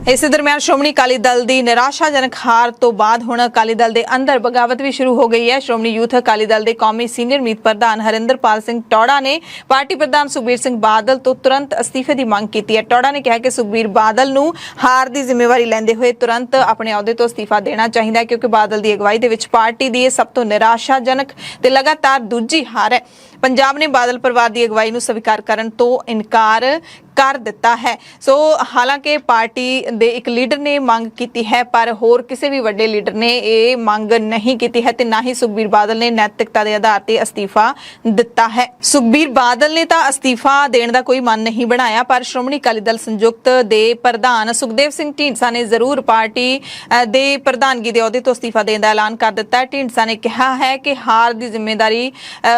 ਇਸੇ ਦਰਮਿਆਨ ਸ਼੍ਰੋਮਣੀ ਅਕਾਲੀ ਦਲ ਦੀ ਨਿਰਾਸ਼ਾਜਨਕ ਹਾਰ ਤੋਂ ਬਾਅਦ ਹੁਣ ਅਕਾਲੀ ਦਲ ਦੇ ਅੰਦਰ ਬਗਾਵਤ ਵੀ ਸ਼ੁਰੂ ਹੋ ਗਈ ਹੈ। ਸ਼੍ਰੋਮਣੀ ਯੂਥ ਅਕਾਲੀ ਦਲ ਦੇ ਕੌਮੀ ਸੀਨੀਅਰ ਮੀਤ ਪ੍ਰਧਾਨ ਹਰਿੰਦਰਪਾਲ ਸਿੰਘ ਟੌੜਾ ਨੇ ਪਾਰਟੀ ਪ੍ਰਧਾਨ ਸੁਖਬੀਰ ਸਿੰਘ ਬਾਦਲ ਤੋਂ ਤੁਰੰਤ ਅਸਤੀਫੇ ਦੀ ਮੰਗ ਕੀਤੀ ਹੈ। ਟੌੜਾ ਨੇ ਕਿਹਾ ਕਿ ਸੁਖਬੀਰ ਬਾਦਲ ਨੂੰ ਹਾਰ ਦੀ ਜ਼ਿੰਮੇਵਾਰੀ ਲੈਂਦੇ ਹੋਏ ਤੁਰੰਤ ਆਪਣੇ ਅਹੁਦੇ ਤੋਂ ਅਸਤੀਫਾ ਦੇਣਾ ਚਾਹੀਦਾ ਹੈ, ਕਿਉਂਕਿ ਬਾਦਲ ਦੀ ਅਗਵਾਈ ਦੇ ਵਿੱਚ ਪਾਰਟੀ ਦੀ ਇਹ ਸਭ ਤੋਂ ਨਿਰਾਸ਼ਾਜਨਕ ਤੇ ਲਗਾਤਾਰ ਦੂਜੀ ਹਾਰ ਹੈ। ਪੰਜਾਬ ਨੇ ਬਾਦਲ ਪਰਿਵਾਰ ਦੀ ਅਗਵਾਈ ਨੂੰ ਸਵੀਕਾਰ ਕਰਨ ਤੋਂ ਇਨਕਾਰ ਕਰ ਦਿੱਤਾ ਹੈ। ਸੋ ਹਾਲਾਂਕਿ ਪਾਰਟੀ ਦੇ ਇੱਕ ਲੀਡਰ ਨੇ ਮੰਗ ਕੀਤੀ ਹੈ, ਪਰ ਹੋਰ ਕਿਸੇ ਵੀ ਵੱਡੇ ਲੀਡਰ ਨੇ ਇਹ ਮੰਗ ਨਹੀਂ ਕੀਤੀ ਹੈ ਤੇ ਨਾ ਹੀ ਸੁਖਬੀਰ ਬਾਦਲ ਨੇ ਨੈਤਿਕਤਾ ਦੇ ਆਧਾਰ ਤੇ ਅਸਤੀਫਾ ਦਿੱਤਾ ਹੈ। ਸੁਖਬੀਰ ਬਾਦਲ ਨੇ ਤਾਂ ਅਸਤੀਫਾ ਦੇਣ ਦਾ ਕੋਈ ਮਨ ਨਹੀਂ ਬਣਾਇਆ, ਪਰ ਸ਼੍ਰੋਮਣੀ ਅਕਾਲੀ ਦਲ ਸੰਯੁਕਤ ਦੇ ਪ੍ਰਧਾਨ ਸੁਖਦੇਵ ਸਿੰਘ ਢੀਂਡਸਾ ਨੇ ਜ਼ਰੂਰ ਪਾਰਟੀ ਦੇ ਪ੍ਰਧਾਨਗੀ ਦੇ ਅਹੁਦੇ ਤੋਂ ਅਸਤੀਫਾ ਦੇਣ ਦਾ ਐਲਾਨ ਕਰ ਦਿੱਤਾ ਹੈ। ਢੀਂਡਸਾ ਨੇ ਕਿਹਾ ਹੈ ਕਿ ਹਾਰ ਦੀ ਜ਼ਿੰਮੇਵਾਰੀ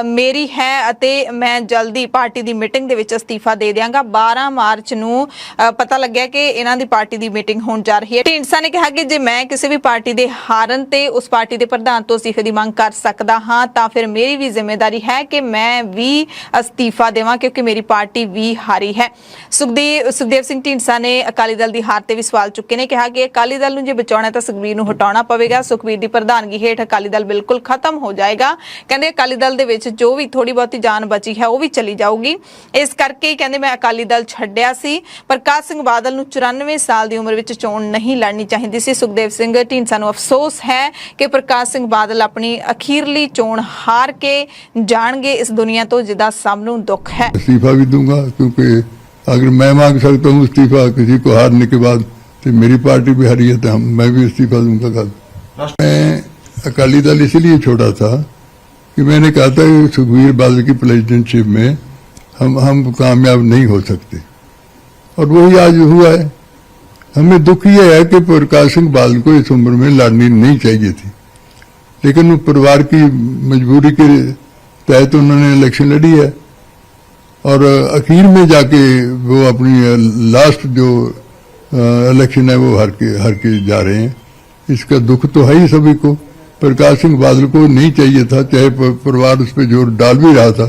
ਮੇਰੀ ਹੈ ਅਤੇ ਮੈਂ ਜਲਦੀ ਪਾਰਟੀ ਦੀ ਮੀਟਿੰਗ ਦੇ ਵਿੱਚ ਅਸਤੀਫਾ ਦੇ ਦਿਆਂਗਾ। 12 ਮਾਰਚ ਨੂੰ ਪਤਾ ਲੱਗਿਆ ਕਿ ਇਹਨਾਂ ਦੀ ਪਾਰਟੀ ਦੀ ਮੀਟਿੰਗ ਹੋਣ ਜਾ ਰਹੀ ਹੈ। ਢੀਂਡਸਾ ਨੇ ਕਿਹਾ ਕਿ ਜੇ ਮੈਂ ਕਿਸੇ ਵੀ ਪਾਰਟੀ ਦੇ ਹਾਰਨ ਤੇ ਉਸ ਪਾਰਟੀ ਦੇ ਪ੍ਰਧਾਨ ਤੋਂ ਅਸਤੀਫੇ ਦੀ ਮੰਗ ਕਰ ਸਕਦਾ ਹਾਂ ਤਾਂ ਫਿਰ ਮੇਰੀ ਵੀ ਜ਼ਿੰਮੇਵਾਰੀ ਹੈ ਕਿ ਮੈਂ ਵੀ ਅਸਤੀਫਾ ਦੇਵਾਂ, ਕਿਉਂਕਿ ਮੇਰੀ ਪਾਰਟੀ ਵੀ ਹਾਰੀ ਹੈ। ਸੁਖਦੇਵ ਸਿੰਘ ਢੀਂਡਸਾ ਨੇ ਅਕਾਲੀ ਦਲ ਦੀ ਹਾਰ ਤੇ ਵੀ ਸਵਾਲ ਚੁੱਕੇ ਨੇ, ਕਿਹਾ ਕਿ ਅਕਾਲੀ ਦਲ ਨੂੰ ਜੇ ਬਚਾਉਣਾ ਤਾਂ ਸੁਖਬੀਰ ਨੂੰ ਹਟਾਉਣਾ ਪਵੇਗਾ। ਸੁਖਬੀਰ ਦੀ ਪ੍ਰਧਾਨਗੀ ਹੇਠ ਅਕਾਲੀ ਦਲ ਬਿਲਕੁਲ ਖਤਮ ਹੋ ਜਾਏਗਾ। ਕਹਿੰਦੇ ਅਕਾਲੀ ਦਲ ਦੇ ਵਿੱਚ ਜੋ ਵੀ ਥੋੜੀ ਬਹੁਤੀ ਜਾਨ ਬਚੀ ਹੈ ਉਹ ਵੀ ਚਲੀ ਜਾਊਗੀ। ਇਸ ਕਰਕੇ ਕਹਿੰਦੇ ਮੈਂ ਅਕਾਲੀ ਦਲ ਛੱਡਿਆ ਸੀ। ਪ੍ਰਕਾਸ਼ ਸਿੰਘ ਬਾਦਲ ਨੂੰ 94 ਸਾਲ ਦੀ ਉਮਰ ਵਿੱਚ ਚੋਣ ਨਹੀਂ ਲੜਨੀ ਚਾਹੀਦੀ ਸੀ। ਸੁਖਦੇਵ ਸਿੰਘ ਢੀਂਡਸਾ ਨੂੰ ਅਫਸੋਸ ਹੈ ਕਿ ਪ੍ਰਕਾਸ਼ ਸਿੰਘ ਬਾਦਲ ਆਪਣੀ ਅਖੀਰਲੀ ਚੋਣ ਹਾਰ ਕੇ ਜਾਣਗੇ ਇਸ ਦੁਨੀਆ ਤੋਂ, ਜਿਹਦਾ ਸਭ ਨੂੰ ਦੁੱਖ है।
इस्तीफा भी दूंगा, क्योंकि अगर मैं मांग सकता हूँ इस्तीफा किसी को हारने के बाद, तो मेरी पार्टी भी हारी है तो मैं भी इस्तीफा दूंगा कल। मैं अकाली दल इसलिए छोड़ा था कि मैंने कहा था कि सुखबीर बादल की प्रेसिडेंटशिप में हम कामयाब नहीं हो सकते। और वही आज हुआ है। हमें दुख ये है कि प्रकाश सिंह बादल को इस उम्र में लड़नी नहीं चाहिए थी, लेकिन वो परिवार की मजबूरी के तहत उन्होंने इलेक्शन लड़ी है और आखिर में जाके वो अपनी लास्ट जो इलेक्शन है वो हार के जा रहे हैं। इसका दुख तो है ही सभी को। प्रकाश सिंह बादल को नहीं चाहिए था, चाहे परिवार उस पर जोर डाल भी रहा था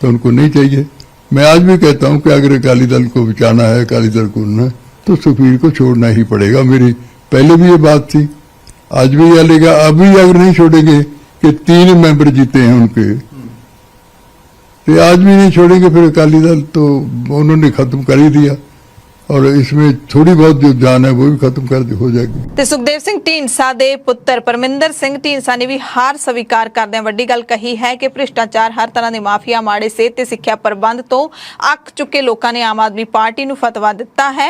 तो उनको नहीं चाहिए। मैं आज भी कहता हूं कि अगर अकाली दल को बचाना है, अकाली दल को उन्हें, तो सुखबीर को छोड़ना ही पड़ेगा। मेरी पहले भी ये बात थी, आज भी यह लेगा। अभी अगर नहीं छोड़ेंगे कि 3 मेंबर जीते हैं उनके, तो आज भी नहीं छोड़ेंगे फिर अकाली दल, तो उन्होंने खत्म कर ही दिया और इसमें थोड़ी बहुत जो जान है वो भी खत्म कर हो जाएगी।
ਤੇ ਸੁਖਦੇਵ ਸਿੰਘ ਢੀਂਡਸਾ ਦੇ ਪੁੱਤਰ ਪਰਮਿੰਦਰ ਸਿੰਘ ਢੀਂਡਸਾ ਨੇ ਵੀ ਹਾਰ ਸਵੀਕਾਰ ਕਰਦਿਆਂ ਵੱਡੀ ਗੱਲ ਕਹੀ ਹੈ ਕਿ ਭ੍ਰਿਸ਼ਟਾਚਾਰ, ਹਰ ਤਰ੍ਹਾਂ ਦੀ ਮਾਫੀਆ, ਮਾੜੇ ਸਿਹਤ ਤੇ ਸਿੱਖਿਆ ਪ੍ਰਬੰਧ ਤੋਂ ਅੱਕ ਚੁੱਕੇ ਲੋਕਾਂ ਨੇ ਆਮ ਆਦਮੀ ਪਾਰਟੀ ਨੂੰ ਫਤਵਾ ਦਿੱਤਾ ਹੈ।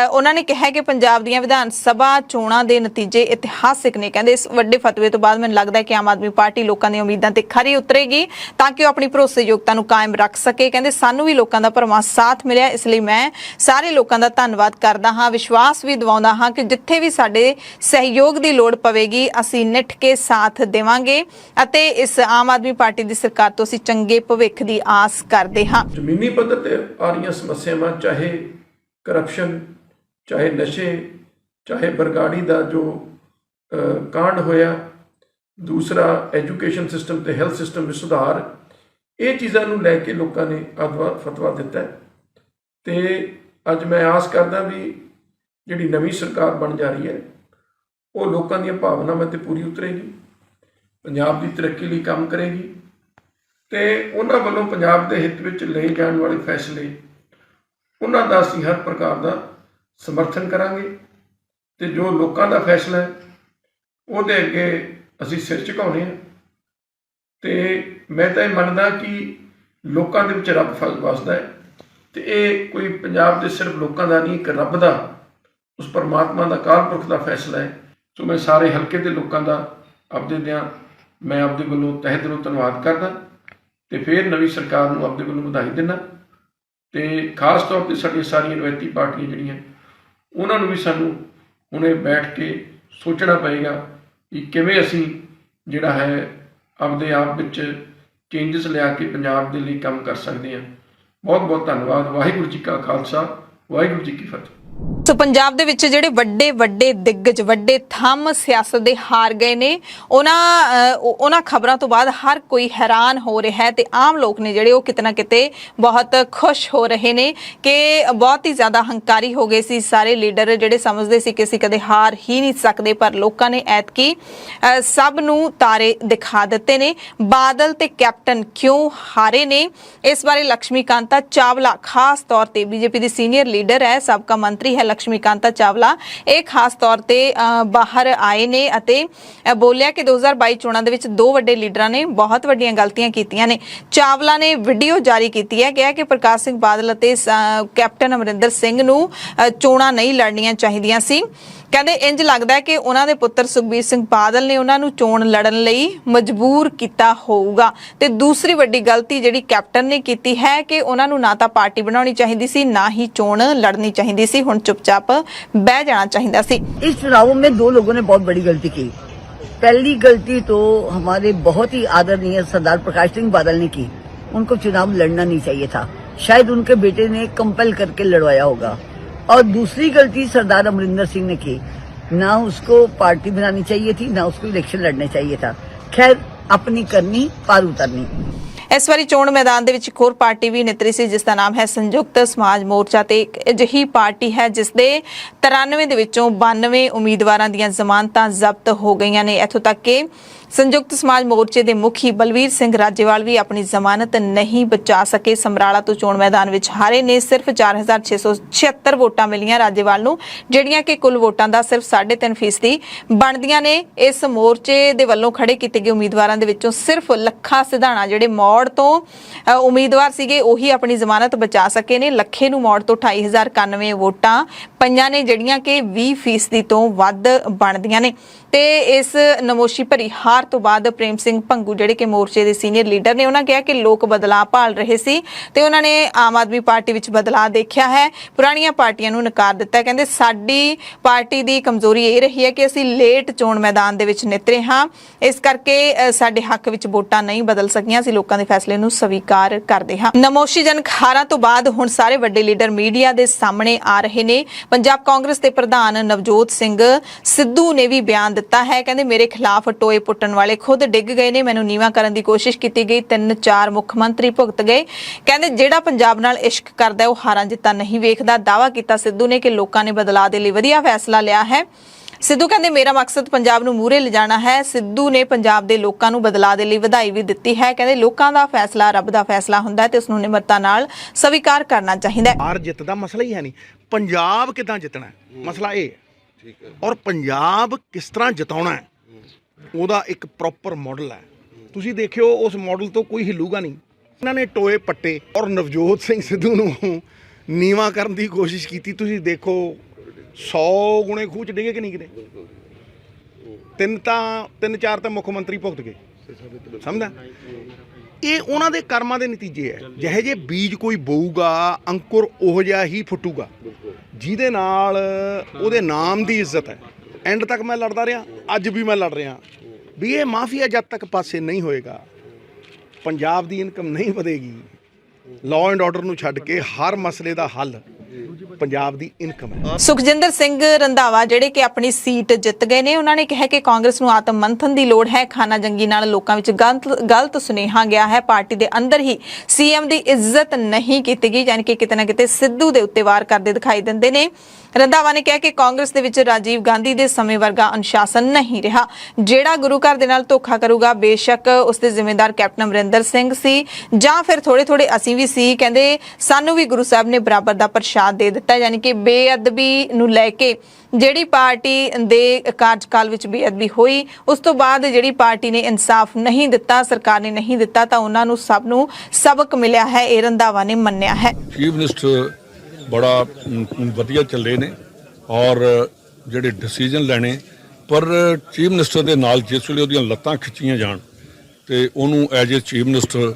ਉਹਨਾਂ ਨੇ ਕਿਹਾ ਕਿ ਪੰਜਾਬ ਦੀਆਂ ਵਿਧਾਨ ਸਭਾ ਚੋਣਾਂ ਦੇ ਨਤੀਜੇ ਇਤਿਹਾਸਿਕ ਨੇ। ਕਹਿੰਦੇ ਇਸ ਵੱਡੇ ਫਤਵੇ ਤੋਂ ਬਾਅਦ ਮੈਨੂੰ ਲੱਗਦਾ ਹੈ ਕਿ ਆਮ ਆਦਮੀ ਪਾਰਟੀ ਲੋਕਾਂ ਦੀਆਂ ਉਮੀਦਾਂ ਤੇ ਖਰੀ ਉਤਰੇਗੀ ਤਾਂ ਕਿ ਉਹ ਆਪਣੀ ਭਰੋਸੇਯੋਗਤਾ ਨੂੰ ਕਾਇਮ ਰੱਖ ਸਕੇ। ਕਹਿੰਦੇ ਸਾਨੂੰ ਵੀ ਲੋਕਾਂ ਦਾ ਭਰਵਾਂ ਸਾਥ ਮਿਲਿਆ, ਇਸ ਲਈ ਮੈਂ ਸਾਰੇ ਲੋਕਾਂ ਦਾ ਧੰਨਵਾਦ ਕਰਦਾ ਹਾਂ। ਵਿਸ਼ਵਾਸ ਵੀ ਦਿਵਾਉਂਦਾ ਹਾਂ ਕਿ ਜਿੱਥੇ ਵੀ ਸਾਡੇ ਸਹਿਯੋਗ ਦੀ ਲੋੜ ਪਵੇਗੀ ਅਸੀਂ ਨਿੱਠ ਕੇ ਸਾਥ ਦੇਵਾਂਗੇ ਅਤੇ ਇਸ ਆਮ ਆਦਮੀ ਪਾਰਟੀ ਦੀ ਸਰਕਾਰ ਤੋਂ ਅਸੀਂ ਚੰਗੇ ਭਵਿੱਖ ਦੀ ਆਸ ਕਰਦੇ ਹਾਂ।
ਜ਼ਮੀਨੀ ਪੱਧਰ ਤੇ ਆ ਰਹੀਆਂ ਸਮੱਸਿਆਵਾਂ, ਚਾਹੇ ਕਰਪਸ਼ਨ, ਚਾਹੇ ਨਸ਼ੇ, ਚਾਹੇ ਬਰਗਾੜੀ ਦਾ ਜੋ ਕਾਂਡ ਹੋਇਆ, ਦੂਸਰਾ ਐਜੂਕੇਸ਼ਨ ਸਿਸਟਮ ਤੇ ਹੈਲਥ ਸਿਸਟਮ ਵਿੱਚ ਸੁਧਾਰ, ਇਹ ਚੀਜ਼ਾਂ ਨੂੰ ਲੈ ਕੇ ਲੋਕਾਂ ਨੇ ਫਤਵਾ ਦਿੱਤਾ ਤੇ ਅੱਜ ਮੈਂ ਆਸ ਕਰਦਾ ਵੀ ਜਿਹੜੀ ਨਵੀਂ ਸਰਕਾਰ ਬਣ ਜਾ ਰਹੀ ਹੈ ਉਹ ਲੋਕਾਂ ਦੀਆਂ ਭਾਵਨਾਵਾਂ ਤੇ ਪੂਰੀ ਉਤਰੇਗੀ, ਪੰਜਾਬ ਦੀ ਤਰੱਕੀ ਲਈ ਕੰਮ ਕਰੇਗੀ ਤੇ ਉਹਨਾਂ ਵੱਲੋਂ ਪੰਜਾਬ ਦੇ ਹਿੱਤ ਵਿੱਚ ਲਏ ਜਾਣ ਵਾਲੇ ਫੈਸਲੇ, ਉਹਨਾਂ ਦਾ ਅਸੀਂ ਹਰ ਪ੍ਰਕਾਰ ਦਾ ਸਮਰਥਨ ਕਰਾਂਗੇ ਤੇ ਜੋ ਲੋਕਾਂ ਦਾ ਫੈਸਲਾ ਹੈ ਉਹਦੇ ਅੱਗੇ ਅਸੀਂ ਸਿਰ ਝੁਕਾਉਣੇ ਆ। ਤੇ ਮੈਂ ਤਾਂ ਇਹ ਮੰਨਦਾ ਕਿ ਲੋਕਾਂ ਦੇ ਵਿੱਚ ਰੱਬ ਵਸਦਾ ਹੈ ਤੇ ਇਹ ਕੋਈ ਪੰਜਾਬ ਦੇ ਸਿਰਫ ਲੋਕਾਂ ਦਾ ਨਹੀਂ, ਇੱਕ ਰੱਬ ਦਾ, ਉਸ ਪਰਮਾਤਮਾ ਦਾ, ਅਕਾਲ ਪੁਰਖ ਦਾ ਫੈਸਲਾ ਹੈ। ਸੋ ਮੈਂ ਸਾਰੇ ਹਲਕੇ ਦੇ ਲੋਕਾਂ ਦਾ ਮੈਂ ਆਪਦੇ ਵੱਲੋਂ ਤਹਿ ਦਿਲੋਂ ਧੰਨਵਾਦ ਕਰਦਾ ਤੇ ਫਿਰ ਨਵੀਂ ਸਰਕਾਰ ਨੂੰ ਆਪਦੇ ਵੱਲੋਂ ਵਧਾਈ ਦਿੰਦਾ ਤੇ ਖਾਸ ਤੌਰ ਤੇ ਸਾਡੀਆਂ ਸਾਰੀਆਂ ਰਵਾਇਤੀ ਪਾਰਟੀਆਂ ਜਿਹੜੀਆਂ ਉਹਨਾਂ ਨੂੰ ਵੀ ਸਾਨੂੰ ਹੁਣੇ ਬੈਠ ਕੇ ਸੋਚਣਾ ਪਏਗਾ ਕਿ ਕਿਵੇਂ ਅਸੀਂ ਜਿਹੜਾ ਹੈ ਆਪਦੇ ਆਪ ਵਿੱਚ ਚੇਂਜਸ ਲਿਆ ਕੇ ਪੰਜਾਬ ਦੇ ਲਈ ਕੰਮ ਕਰ ਸਕਦੇ ਹਾਂ। ਬਹੁਤ ਬਹੁਤ ਧੰਨਵਾਦ। ਵਾਹਿਗੁਰੂ ਜੀ ਕਾ ਖਾਲਸਾ, ਵਾਹਿਗੁਰੂ ਜੀ ਕੀ ਫਤਿਹ।
ਸੋ ਪੰਜਾਬ ਦੇ ਵਿੱਚ ਜਿਹੜੇ ਵੱਡੇ ਦਿੱਗਜ, ਵੱਡੇ ਥੰਮ ਸਿਆਸਤ ਦੇ ਹਾਰ ਗਏ ਨੇ, ਉਹਨਾਂ ਖਬਰਾਂ ਤੋਂ ਬਾਅਦ ਹਰ ਕੋਈ ਹੈਰਾਨ ਹੋ ਰਿਹਾ ਹੈ ਤੇ ਆਮ ਲੋਕ ਨੇ ਜਿਹੜੇ ਉਹ ਕਿਤੇ ਨਾ ਕਿਤੇ ਬਹੁਤ ਖੁਸ਼ ਹੋ ਰਹੇ ਨੇ ਕਿ ਬਹੁਤ ਹੀ ਜ਼ਿਆਦਾ ਹੰਕਾਰੀ ਹੋ ਗਏ ਸੀ ਸਾਰੇ ਲੀਡਰ, ਜਿਹੜੇ ਸਮਝਦੇ ਸੀ ਕਿ ਅਸੀਂ ਕਦੇ ਹਾਰ ਹੀ ਨਹੀਂ ਸਕਦੇ, ਪਰ ਲੋਕਾਂ ਨੇ ਐਤਕੀ ਸਭ ਨੂੰ ਤਾਰੇ ਦਿਖਾ ਦਿੱਤੇ ਨੇ। ਬਾਦਲ ਤੇ ਕੈਪਟਨ ਕਿਉਂ ਹਾਰੇ ਨੇ, ਇਸ ਬਾਰੇ ਲక్ష్ਮੀ ਕਾਂਤਾ ਚਾਵਲਾ ਖਾਸ ਤੌਰ ਤੇ ਬੀਜੇਪੀ ਦੀ ਸੀਨੀਅਰ ਲੀਡਰ ਹੈ, ਸਾਬਕਾ ਮੰਤਰੀ ਹੈ ਲక్ష్ਮੀ ਕਾਂਤਾ ਚਾਵਲਾ, ਇਹ ਖਾਸ ਤੌਰ ਤੇ ਬਾਹਰ ਆਏ ਨੇ ਅਤੇ ਬੋਲਿਆ ਕਿ 2022 ਚੋਣਾਂ ਦੇ ਵਿੱਚ 2 ਵੱਡੇ ਲੀਡਰਾਂ ਨੇ ਬਹੁਤ ਵੱਡੀਆਂ ਗਲਤੀਆਂ ਕੀਤੀਆਂ ਨੇ। ਚਾਵਲਾ ਨੇ ਵੀਡੀਓ ਜਾਰੀ ਕੀਤੀ ਹੈ, ਕਿਹਾ ਕਿ ਪ੍ਰਕਾਸ਼ ਸਿੰਘ ਬਾਦਲ ਅਤੇ ਕੈਪਟਨ ਅਮਰਿੰਦਰ ਸਿੰਘ ਨੂੰ ਚੋਣਾਂ ਨਹੀਂ ਲੜਨੀਆਂ ਚਾਹੀਦੀਆਂ ਸੀ। ਕਹਿੰਦੇ ਇੰਜ ਲੱਗਦਾ ਹੈ ਕਿ ਉਹਨਾਂ ਦੇ ਪੁੱਤਰ ਸੁਖਬੀਰ ਸਿੰਘ ਬਾਦਲ ਨੇ ਉਹਨਾਂ ਨੂੰ ਚੋਣ ਲੜਨ ਲਈ ਮਜਬੂਰ ਕੀਤਾ ਹੋਊਗਾ। ਤੇ ਦੂਸਰੀ ਵੱਡੀ ਗਲਤੀ ਜਿਹੜੀ ਕੈਪਟਨ ਨੇ ਕੀਤੀ ਹੈ ਕਿ ਉਹਨਾਂ ਨੂੰ ਨਾ ਤਾਂ ਪਾਰਟੀ ਬਣਾਉਣੀ ਚਾਹੀਦੀ ਸੀ, ਨਾ ही चोण लड़नी चाहिए सी, हुण चुपचाप बह जाना चाहिए सी।
इस चुनावों में 2 लोगों ने बहुत बड़ी गलती की। पहली गलती तो हमारे बहुत ही आदरणीय सरदार प्रकाश सिंह बादल ने की, उनको चुनाव लड़ना नहीं चाहिए था, शायद उनके बेटे ने कंपेल करके लड़वाया होगा। और दूसरी गलती सरदार अमरिंदर सिंह ने की, ना उसको पार्टी बनानी चाहिए थी, ना उसको इलेक्शन लड़ना चाहिए था। खैर अपनी करनी पार उतरनी।
इस बारी चोण मैदान दे विच एक होर पार्टी भी नितरी सी जिसका नाम है संयुक्त समाज मोर्चा ते एक अजिही पार्टी है जिस दे 93 दे विचों 92 उम्मीदवारां दीयां जमानतां जब्त हो गईयां ने। इत्थों तक कि संयुक्त समाज मोर्चे के मुखी बलवीर सिंह राजेवाल भी अपनी जमानत नहीं बचा सके। समराला तो चोण मैदान विच हारे ने। सिर्फ 4676 वोटां मिलियां राजेवाल नूं, जिहड़ियां कि कुल वोटां दा सिर्फ 3.5% बनदियां ने। इस मोर्चे दे वल्लों खड़े कीते गए उम्मीदवारां दे विचों सिर्फ लखा सिधाणा जिहड़े मौड़ तो उम्मीदवार सीगे ओही अपनी जमानत बचा सके ने। लखे नूं मौड़ तो 2891 वोटां ਪਈਆਂ ਨੇ ਜਿਹੜੀਆਂ ਕਿ 20% ਤੋਂ ਵੱਧ ਬਣਦੀਆਂ ਨੇ। ਤੇ ਇਸ ਨਮੋਸ਼ੀ ਭਰੀ ਹਾਰ ਤੋਂ ਬਾਅਦ ਪ੍ਰੇਮ ਸਿੰਘ ਭੰਗੂ ਜਿਹੜੇ ਕਿ ਮੋਰਚੇ ਦੇ ਸੀਨੀਅਰ ਲੀਡਰ ਨੇ, ਉਹਨਾਂ ਕਿਹਾ ਕਿ ਲੋਕ ਬਦਲਾਅ ਭਾਲ ਰਹੇ ਸੀ ਤੇ ਉਹਨਾਂ ਨੇ ਆਮ ਆਦਮੀ ਪਾਰਟੀ ਵਿੱਚ ਬਦਲਾਅ ਦੇਖਿਆ ਹੈ, ਪੁਰਾਣੀਆਂ ਪਾਰਟੀਆਂ ਨੂੰ ਨਕਾਰ ਦਿੱਤਾ। ਕਹਿੰਦੇ ਸਾਡੀ ਪਾਰਟੀ ਦੀ ਕਮਜ਼ੋਰੀ ਇਹ ਰਹੀ ਹੈ ਕਿ ਅਸੀਂ ਲੇਟ ਚੋਣ ਮੈਦਾਨ ਦੇ ਵਿੱਚ ਨਿਤਰੇ ਹਾਂ, ਇਸ ਕਰਕੇ ਸਾਡੇ ਹੱਕ ਵਿੱਚ ਵੋਟਾਂ ਨਹੀਂ ਬਦਲ ਸਕੀਆਂ, ਅਸੀਂ ਲੋਕਾਂ ਦੇ ਫੈਸਲੇ ਨੂੰ ਸਵੀਕਾਰ ਕਰਦੇ ਹਾਂ। ਨਮੋਸ਼ੀਜਨਕ ਹਾਰਾਂ ਤੋਂ ਬਾਅਦ ਹੁਣ ਸਾਰੇ ਵੱਡੇ ਲੀਡਰ ਮੀਡੀਆ ਦੇ ਸਾਹਮਣੇ ਆ ਰਹੇ ਨੇ। ਪੰਜਾਬ ਕਾਂਗਰਸ ਦੇ ਪ੍ਰਧਾਨ ਨਵਜੋਤ ਸਿੰਘ ਸਿੱਧੂ ਨੇ ਵੀ ਬਿਆਨ ਦਿੱਤਾ ਹੈ। ਕਹਿੰਦੇ ਮੇਰੇ ਖਿਲਾਫ ਟੋਏ ਪੁੱਟਣ ਵਾਲੇ ਖੁਦ ਡਿੱਗ ਗਏ ਨੇ, ਮੈਨੂੰ ਨੀਵਾਂ ਕਰਨ ਦੀ ਕੋਸ਼ਿਸ਼ ਕੀਤੀ ਗਈ, 3-4 ਮੁੱਖ ਮੰਤਰੀ ਭੁਗਤ ਗਏ। ਕਹਿੰਦੇ ਜਿਹੜਾ ਪੰਜਾਬ ਨਾਲ ਇਸ਼ਕ ਕਰਦਾ ਉਹ ਹਾਰਾਂ ਜਿੱਤਾਂ ਨਹੀਂ ਵੇਖਦਾ। ਦਾਅਵਾ ਕੀਤਾ ਸਿੱਧੂ ਨੇ ਕਿ ਲੋਕਾਂ ਨੇ ਬਦਲਾਅ ਦੇ ਲਈ ਵਧੀਆ ਫੈਸਲਾ ਲਿਆ ਹੈ। ਸਿੱਧੂ ਕਹਿੰਦੇ ਮੇਰਾ ਮਕਸਦ ਪੰਜਾਬ ਨੂੰ ਮੂਹਰੇ ਲਿਜਾਣਾ ਹੈ। ਸਿੱਧੂ ਨੇ ਪੰਜਾਬ ਦੇ ਲੋਕਾਂ ਨੂੰ ਬਦਲਾਅ ਦੇ ਲਈ ਵਧਾਈ ਵੀ ਦਿੱਤੀ ਹੈ। ਕਹਿੰਦੇ ਲੋਕਾਂ ਦਾ ਫੈਸਲਾ ਰੱਬ ਦਾ ਫੈਸਲਾ ਹੁੰਦਾ ਹੈ ਤੇ ਉਸ ਨੂੰ ਨਿਮਰਤਾ ਨਾਲ ਸਵੀਕਾਰ ਕਰਨਾ ਚਾਹੀਦਾ ਹੈ।
ਹਾਰ ਜਿੱਤ ਦਾ ਮਸਲਾ ਹੀ ਹੈ ਨਹੀਂ, ਪੰਜਾਬ ਕਿੱਦਾਂ ਜਿੱਤਣਾ ਮਸਲਾ ਇਹ ਹੈ। ਔਰ ਪੰਜਾਬ ਕਿਸ ਤਰ੍ਹਾਂ ਜਿਤਾਉਣਾ ਹੈ ਉਹਦਾ ਇੱਕ ਪ੍ਰੋਪਰ ਮਾਡਲ ਹੈ। ਤੁਸੀਂ ਦੇਖਿਓ ਉਸ ਮਾਡਲ ਤੋਂ ਕੋਈ ਹਿੱਲੂਗਾ ਨਹੀਂ। ਇਹਨਾਂ ਨੇ ਟੋਏ ਪੱਟੇ ਔਰ ਨਵਜੋਤ ਸਿੰਘ ਸਿੱਧੂ ਨੂੰ ਨੀਵਾਂ ਕਰਨ ਦੀ ਕੋਸ਼ਿਸ਼ ਕੀਤੀ। ਤੁਸੀਂ ਦੇਖੋ 100 ਗੁਣੇ ਖੂਹ ਚ ਡਿੱਗੇ ਕਿ ਨਹੀਂ ਕਿਤੇ। 3-4 ਤਾਂ ਮੁੱਖ ਮੰਤਰੀ ਭੁਗਤ ਗਏ। ਸਮਝਦਾ ਇਹ ਉਹਨਾਂ ਦੇ ਕਰਮਾਂ ਦੇ ਨਤੀਜੇ ਹੈ। ਜਿਹੇ ਜੇ ਬੀਜ ਕੋਈ ਬੋਊਗਾ ਅੰਕੁਰ ਉਹ ਜਿਹਾ ਹੀ ਫੁੱਟੂਗਾ, ਜਿਹਦੇ ਨਾਲ ਉਹਦੇ ਨਾਮ ਦੀ ਇੱਜ਼ਤ ਹੈ। ਐਂਡ ਤੱਕ ਮੈਂ ਲੜਦਾ ਰਿਹਾ, ਅੱਜ ਵੀ ਮੈਂ ਲੜ ਰਿਹਾ ਵੀ ਇਹ ਮਾਫੀਆ ਜਦ ਤੱਕ ਪਾਸੇ ਨਹੀਂ ਹੋਏਗਾ ਪੰਜਾਬ ਦੀ ਇਨਕਮ ਨਹੀਂ ਵਧੇਗੀ। ਲਾਅ ਐਂਡ ਆਰਡਰ ਨੂੰ ਛੱਡ ਕੇ ਹਰ ਮਸਲੇ ਦਾ ਹੱਲ ਪੰਜਾਬ ਦੀ ਇਨਕਮ ਹੈ।
ਸੁਖਜਿੰਦਰ ਸਿੰਘ ਰੰਧਾਵਾ ਜਿਹੜੇ ਕਿ ਆਪਣੀ ਸੀਟ ਜਿੱਤ ਗਏ ਨੇ, ਉਹਨਾਂ ਨੇ ਕਿਹਾ ਕਿ ਕਾਂਗਰਸ ਨੂੰ ਆਤਮ ਮੰਥਨ ਦੀ ਲੋੜ ਹੈ। ਖਾਨਾ ਜੰਗੀ ਨਾਲ ਲੋਕਾਂ ਵਿੱਚ ਗਲਤ ਸੁਨੇਹਾ ਗਿਆ ਹੈ। ਪਾਰਟੀ ਦੇ ਅੰਦਰ ਹੀ ਸੀਐਮ ਦੀ ਇੱਜ਼ਤ ਨਹੀਂ ਕੀਤੀ ਗਈ, ਯਾਨੀ ਕਿ ਕਿਤੇ ਨਾ ਕਿਤੇ ਸਿੱਧੂ ਦੇ ਉੱਤੇ ਵਾਰ ਕਰਦੇ ਦਿਖਾਈ ਦਿੰਦੇ ਨੇ। ਰੰਧਾਵਾ ਨੇ ਕਿਹਾ ਕਿ ਕਾਂਗਰਸ ਦੇ ਵਿੱਚ ਰਾਜੀਵ ਗਾਂਧੀ ਦੇ ਸਮੇਂ ਵਰਗਾ ਅਨੁਸ਼ਾਸਨ ਨਹੀਂ ਰਿਹਾ। ਜਿਹੜਾ ਗੁਰੂ ਘਰ ਦੇ ਨਾਲ ਧੋਖਾ ਕਰੂਗਾ ਬੇਸ਼ੱਕ ਉਸ ਦੇ ਜ਼ਿੰਮੇਦਾਰ ਕੈਪਟਨ ਅਮਰਿੰਦਰ ਸਿੰਘ ਸੀ ਜਾਂ ਫਿਰ ਥੋੜੇ ਅਸੀਂ ਵੀ ਸੀ। ਕਹਿੰਦੇ ਸਾਨੂੰ ਵੀ ਗੁਰੂ ਸਾਹਿਬ ਨੇ ਬਰਾਬਰ ਦਾ ਪ੍ਰਸ਼ਾਦ ਦੇ ਦਿੱਤਾ, ਯਾਨੀ ਕਿ ਬੇਅਦਬੀ ਨੂੰ ਲੈ ਕੇ ਜਿਹੜੀ ਪਾਰਟੀ ਦੇ ਕਾਰਜਕਾਲ ਵਿੱਚ ਬੇਅਦਬੀ ਹੋਈ, ਉਸ ਤੋਂ ਬਾਅਦ ਜਿਹੜੀ ਪਾਰਟੀ ਨੇ ਇਨਸਾਫ ਨਹੀਂ ਦਿੱਤਾ, ਸਰਕਾਰ ਨੇ ਨਹੀਂ ਦਿੱਤਾ, ਤਾਂ ਉਹਨਾਂ ਨੂੰ ਸਭ ਨੂੰ ਸਬਕ ਮਿਲਿਆ ਹੈ। ਇਹ ਰੰਧਾਵਾ ਨੇ ਮੰਨਿਆ ਹੈ।
ਚੀਫ ਮਿਨਿਸਟਰ ਬੜਾ ਵਧੀਆ ਚੱਲੇ ਨੇ ਔਰ ਜਿਹੜੇ ਡਿਸੀਜਨ ਲੈਣੇ, ਪਰ ਚੀਫ ਮਿਨਿਸਟਰ ਦੇ ਨਾਲ ਜਿਸ ਵੇਲੇ ਉਹਦੀਆਂ ਲੱਤਾਂ ਖਿੱਚੀਆਂ ਜਾਣ ਤੇ ਉਹਨੂੰ as a chief minister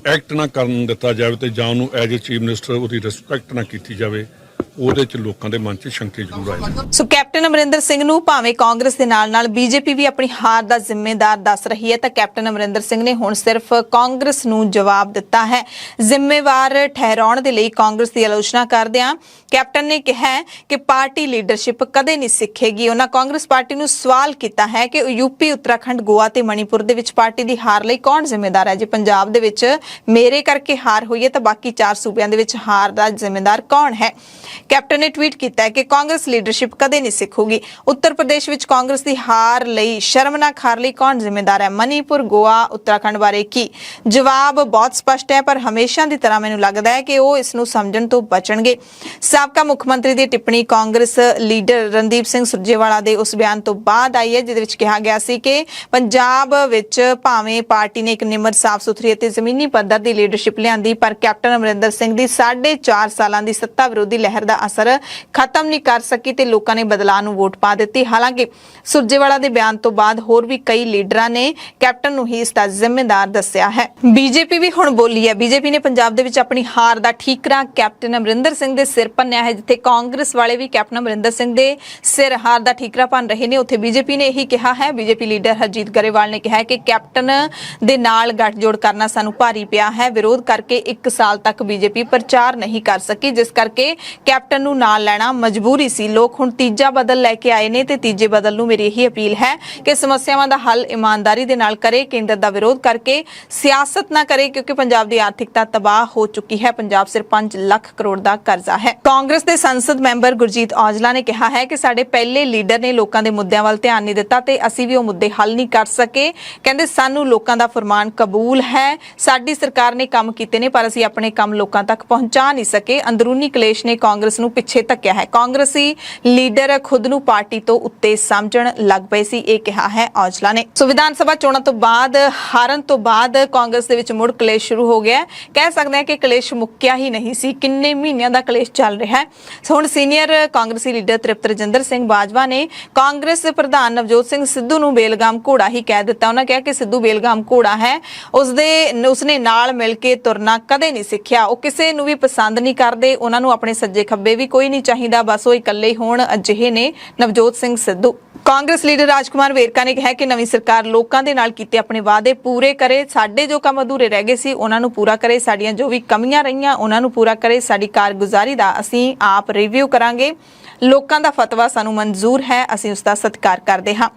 act ਨਾ ਕਰਨ ਦਿੱਤਾ ਜਾਵੇ ਤੇ ਜਾਂ ਉਹਨੂੰ ਐਜ ਏ ਚੀਫ ਮਿਨਿਸਟਰ ਉਹਦੀ ਰਿਸਪੈਕਟ ਨਾ ਕੀਤੀ ਜਾਵੇ, ਉਹਦੇ ਚ ਲੋਕਾਂ ਦੇ ਮਨ 'ਚ ਸ਼ੰਕੇ ਜ਼ਰੂਰ ਆਏ।
ਸੋ ਕੈਪਟਨ ਅਮਰਿੰਦਰ ਸਿੰਘ ਨੂੰ ਭਾਵੇਂ ਕਾਂਗਰਸ ਦੇ ਨਾਲ ਬੀਜੇਪੀ ਵੀ ਆਪਣੀ ਹਾਰ ਦਾ ਜ਼ਿੰਮੇਦਾਰ ਦੱਸ ਰਹੀ ਹੈ, ਤਾਂ ਕੈਪਟਨ ਅਮਰਿੰਦਰ ਸਿੰਘ ਨੇ ਹੁਣ ਸਿਰਫ ਕਾਂਗਰਸ ਨੂੰ ਜਵਾਬ ਦਿੱਤਾ ਹੈ। ਜ਼ਿੰਮੇਵਾਰ ਠਹਿਰਾਉਣ ਦੇ ਲਈ ਕਾਂਗਰਸ ਦੀ ਆਲੋਚਨਾ ਕਰਦਿਆਂ ਕੈਪਟਨ ਨੇ ਕਿਹਾ ਕਿ ਪਾਰਟੀ ਲੀਡਰਸ਼ਿਪ ਕਦੇ ਨਹੀਂ ਸਿੱਖੇਗੀ। ਉਹਨਾਂ ਕਾਂਗਰਸ ਪਾਰਟੀ ਨੂੰ ਸਵਾਲ ਕੀਤਾ ਹੈ ਕਿ ਯੂਪੀ, ਉੱਤਰਾਖੰਡ, ਗੋਆ ਤੇ ਮਣੀਪੁਰ ਦੇ ਵਿੱਚ ਪਾਰਟੀ ਦੀ ਹਾਰ ਲਈ ਕੌਣ ਜ਼ਿੰਮੇਦਾਰ ਹੈ। ਜੇ ਪੰਜਾਬ ਦੇ ਵਿੱਚ ਮੇਰੇ ਕਰਕੇ ਹਾਰ ਹੋਈ ਹੈ ਤਾਂ ਬਾਕੀ 4 ਸੂਬਿਆਂ ਦੇ ਵਿੱਚ ਹਾਰ ਦਾ ਜ਼ਿੰਮੇਦਾਰ ਕੌਣ ਹੈ। ਕੈਪਟਨ ਨੇ ਟਵੀਟ ਕੀਤਾ ਹੈ ਕਿ ਕਾਂਗਰਸ ਲੀਡਰਸ਼ਿਪ ਕਦੇ ਨਹੀਂ ਸਿੱਖੂਗੀ। ਉੱਤਰ ਪ੍ਰਦੇਸ਼ ਵਿੱਚ ਕਾਂਗਰਸ ਦੀ ਹਾਰ ਲਈ, ਸ਼ਰਮਨਾਕ ਹਾਰ ਲਈ ਕੌਣ ਜ਼ਿੰਮੇਦਾਰ ਹੈ। ਮਣੀਪੁਰ, ਗੋਆ, ਉੱਤਰਾਖੰਡ ਬਾਰੇ ਕੀ ਜਵਾਬ ਬਹੁਤ ਸਪਸ਼ਟ ਹੈ, ਪਰ ਹਮੇਸ਼ਾ ਦੀ ਤਰ੍ਹਾਂ ਮੈਨੂੰ ਲੱਗਦਾ ਹੈ ਕਿ ਉਹ ਇਸ ਨੂੰ ਸਮਝਣ ਤੋਂ ਬਚਣਗੇ। ਸਾਬਕਾ ਮੁੱਖ ਮੰਤਰੀ ਦੀ ਟਿੱਪਣੀ ਕਾਂਗਰਸ ਲੀਡਰ ਰਣਦੀਪ ਸਿੰਘ ਸੁਰਜੇਵਾਲਾ ਦੇ ਉਸ ਬਿਆਨ ਤੋਂ ਬਾਅਦ ਆਈ ਹੈ, ਜਿਹਦੇ ਵਿੱਚ ਕਿਹਾ ਗਿਆ ਸੀ ਕਿ ਪੰਜਾਬ ਵਿੱਚ ਭਾਵੇਂ ਪਾਰਟੀ ਨੇ ਇੱਕ ਨਿਮਰ, ਸਾਫ਼ ਸੁਥਰੀ ਅਤੇ ਜ਼ਮੀਨੀ ਪੱਧਰ ਦੀ ਲੀਡਰਸ਼ਿਪ ਲਿਆਂਦੀ, ਪਰ ਕੈਪਟਨ ਅਮਰਿੰਦਰ ਸਿੰਘ ਦੀ 4.5 ਸਾਲਾਂ ਦੀ ਸੱਤਾ ਵਿਰੋਧੀ ਲਹਿਰ ਦਾ ਅਸਰ ਖਤਮ ਨਹੀਂ ਕਰ ਸਕੀ ਤੇ ਲੋਕਾਂ ਨੇ ਬਦਲਾਅ ਨੂੰ ਵੋਟ ਪਾ ਦਿੱਤੀ। ਹਾਲਾਂਕਿ ਸੁਰਜੇਵਾਲਾ ਦੇ ਬਿਆਨ ਤੋਂ ਬਾਅਦ ਹੋਰ ਵੀ ਕਈ ਲੀਡਰਾਂ ਨੇ ਕੈਪਟਨ ਨੂੰ ਹੀ ਇਸ ਦਾ ਜ਼ਿੰਮੇਦਾਰ ਦੱਸਿਆ ਹੈ। ਬੀਜੇਪੀ ਵੀ ਹੁਣ ਬੋਲੀ ਹੈ। ਬੀਜੇਪੀ ਨੇ ਪੰਜਾਬ ਦੇ ਵਿੱਚ ਆਪਣੀ ਹਾਰ ਦਾ ਠੀਕਰਾ ਕੈਪਟਨ ਅਮਰਿੰਦਰ ਸਿੰਘ ਦੇ ਸਿਰ ਭੰਨਿਆ ਹੈ। ਜਿੱਥੇ ਕਾਂਗਰਸ ਵਾਲੇ ਵੀ ਕੈਪਟਨ ਅਮਰਿੰਦਰ ਸਿੰਘ ਦੇ ਸਿਰ ਹਾਰ ਦਾ ਠੀਕਰਾ ਭੰਨ ਰਹੇ ਨੇ, ਉੱਥੇ ਬੀਜੇਪੀ ਨੇ ਇਹੀ ਕਿਹਾ ਹੈ। ਬੀਜੇਪੀ ਲੀਡਰ ਹਰਜੀਤ ਗਰੇਵਾਲ ਨੇ ਕਿਹਾ ਹੈ ਕਿ ਕੈਪਟਨ ਦੇ ਨਾਲ ਗੱਠਜੋੜ ਕਰਨਾ ਸਾਨੂੰ ਭਾਰੀ ਪਿਆ ਹੈ। ਵਿਰੋਧ ਕਰਕੇ 1 ਸਾਲ ਤੱਕ ਬੀਜੇਪੀ ਪ੍ਰਚਾਰ ਨਹੀਂ ਕਰ ਸਕੀ, ਜਿਸ ਕਰਕੇ ਕੈਪਟਨ ਨੂੰ ਨਾਲ ਲੈਣਾ ਮਜਬੂਰੀ ਸੀ। ਲੋਕ ਹੁਣ ਤੀਜਾ ਬਦਲ ਲੈ ਕੇ ਆਏ ਨੇ ਤੇ ਤੀਜੇ ਬਦਲ ਨੂੰ ਮੇਰੀ ਇਹੀ ਅਪੀਲ ਹੈ ਕਿ ਸਮੱਸਿਆਵਾਂ ਦਾ ਹੱਲ ਇਮਾਨਦਾਰੀ ਦੇ ਨਾਲ ਕਰੇ, ਕੇਂਦਰ ਦਾ ਵਿਰੋਧ ਕਰਕੇ ਸਿਆਸਤ ਨਾ ਕਰੇ, ਕਿਉਂਕਿ ਪੰਜਾਬ ਦੀ ਆਰਥਿਕਤਾ ਤਬਾਹ ਹੋ ਚੁੱਕੀ ਹੈ। ਪੰਜਾਬ ਸਿਰ 5 ਲੱਖ ਕਰੋੜ ਦਾ ਕਰਜ਼ਾ ਹੈ। ਕਾਂਗਰਸ ਦੇ ਸੰਸਦ ਮੈਂਬਰ ਗੁਰਜੀਤ ਔਜਲਾ ਨੇ ਕਿਹਾ ਹੈ ਕਿ ਸਾਡੇ ਪਹਿਲੇ ਲੀਡਰ ਨੇ ਲੋਕਾਂ ਦੇ ਮੁੱਦਿਆਂ ਵੱਲ ਧਿਆਨ ਨਹੀਂ ਦਿੱਤਾ ਤੇ ਅਸੀਂ ਵੀ ਉਹ ਮੁੱਦੇ ਹੱਲ ਨਹੀਂ ਕਰ ਸਕੇ। ਕਹਿੰਦੇ ਸਾਨੂੰ ਲੋਕਾਂ ਦਾ ਫਰਮਾਨ ਕਬੂਲ ਹੈ, ਸਾਡੀ ਸਰਕਾਰ ਨੇ ਕੰਮ ਕੀਤੇ ਨੇ, ਪਰ ਅਸੀਂ ਆਪਣੇ ਕੰਮ ਲੋਕਾਂ ਤੱਕ ਪਹੁੰਚਾ ਨਹੀਂ ਸਕੇ। ਅੰਦਰੂਨੀ ਕਲੇਸ਼ ਨੇ ਕਾਂਗਰਸ ਕਾਂਗਰਸ ਨੂੰ ਪਿੱਛੇ ਧੱਕਿਆ ਹੈ। ਕਾਂਗਰਸੀ ਲੀਡਰ ਖੁਦ ਨੂੰ ਪਾਰਟੀ ਤੋਂ ਉੱਤੇ ਸਮਝਣ ਲੱਗ ਪਏ ਸੀ, ਇਹ ਕਿਹਾ ਹੈ ਔਜਲਾ ਨੇ। ਸੋ ਵਿਧਾਨ ਸਭਾ ਚੋਣਾਂ ਤੋਂ ਬਾਅਦ ਹਾਰਨ ਤੋਂ ਬਾਅਦ ਕਾਂਗਰਸ ਦੇ ਵਿੱਚ ਮੁੜ ਕਲੇਸ਼ ਸ਼ੁਰੂ ਹੋ ਗਿਆ। ਕਹਿ ਸਕਦੇ ਹਾਂ ਕਿ ਕਲੇਸ਼ ਮੁੱਕਿਆ ਹੀ ਨਹੀਂ ਸੀ, ਕਿੰਨੇ ਮਹੀਨਿਆਂ ਦਾ ਕਲੇਸ਼ ਚੱਲ ਰਿਹਾ ਹੈ। ਸੋ ਹੁਣ ਸੀਨੀਅਰ ਕਾਂਗਰਸੀ ਲੀਡਰ ਤ੍ਰਿਪਤ ਰਜਿੰਦਰ ਸਿੰਘ ਬਾਜਵਾ ਨੇ ਕਾਂਗਰਸ ਪ੍ਰਧਾਨ ਨਵਜੋਤ ਸਿੰਘ ਸਿੱਧੂ ਨੂੰ ਬੇਲਗਾਮ ਘੋੜਾ ਹੀ ਕਹਿ ਦਿੱਤਾ। ਉਹਨਾਂ ਕਿਹਾ ਕਿ ਸਿੱਧੂ ਬੇਲਗਾਮ ਘੋੜਾ ਹੈ, ਉਸਨੇ ਨਾਲ ਮਿਲ ਕੇ ਤੁਰਨਾ ਕਦੇ ਨਹੀਂ ਸਿੱਖਿਆ, ਉਹ ਕਿਸੇ ਨੂੰ ਵੀ ਪਸੰਦ ਨਹੀਂ ਕਰਦੇ, ਉਹਨਾਂ ਨੂੰ ਆਪਣੇ ਸੱਜੇ ਖੱਬੇ ਵੀ ਕੋਈ ਨਹੀਂ ਚਾਹੀਦਾ, ਬਸ ਉਹ ਇਕੱਲੇ ਹੋਣ, ਅਜਿਹੇ ਨੇ ਨਵਜੋਤ ਸਿੰਘ ਸਿੱਧੂ। ਕਾਂਗਰਸ ਲੀਡਰ ਰਾਜਕੁਮਾਰ ਵੇਰਕਾ ਨੇ ਕਿਹਾ ਕਿ ਨਵੀਂ ਸਰਕਾਰ ਲੋਕਾਂ ਦੇ ਨਾਲ ਕੀਤੇ ਆਪਣੇ ਵਾਅਦੇ ਪੂਰੇ ਕਰੇ, ਸਾਡੇ ਜੋ ਕੰਮ ਅਧੂਰੇ ਰਹਿ ਗਏ ਸੀ ਉਹਨਾਂ ਨੂੰ ਪੂਰਾ ਕਰੇ, ਸਾਡੀਆਂ ਜੋ ਵੀ ਕਮੀਆਂ ਰਹੀਆਂ ਉਹਨਾਂ ਨੂੰ ਪੂਰਾ ਕਰੇ, ਸਾਡੀ ਕਾਰਗੁਜ਼ਾਰੀ ਦਾ ਅਸੀਂ ਆਪ ਰਿਵਿਊ ਕਰਾਂਗੇ, ਲੋਕਾਂ ਦਾ ਫਤਵਾ ਸਾਨੂੰ ਮਨਜ਼ੂਰ ਹੈ, ਅਸੀਂ ਉਸ ਦਾ ਸਤਿਕਾਰ ਕਰਦੇ ਹਾਂ।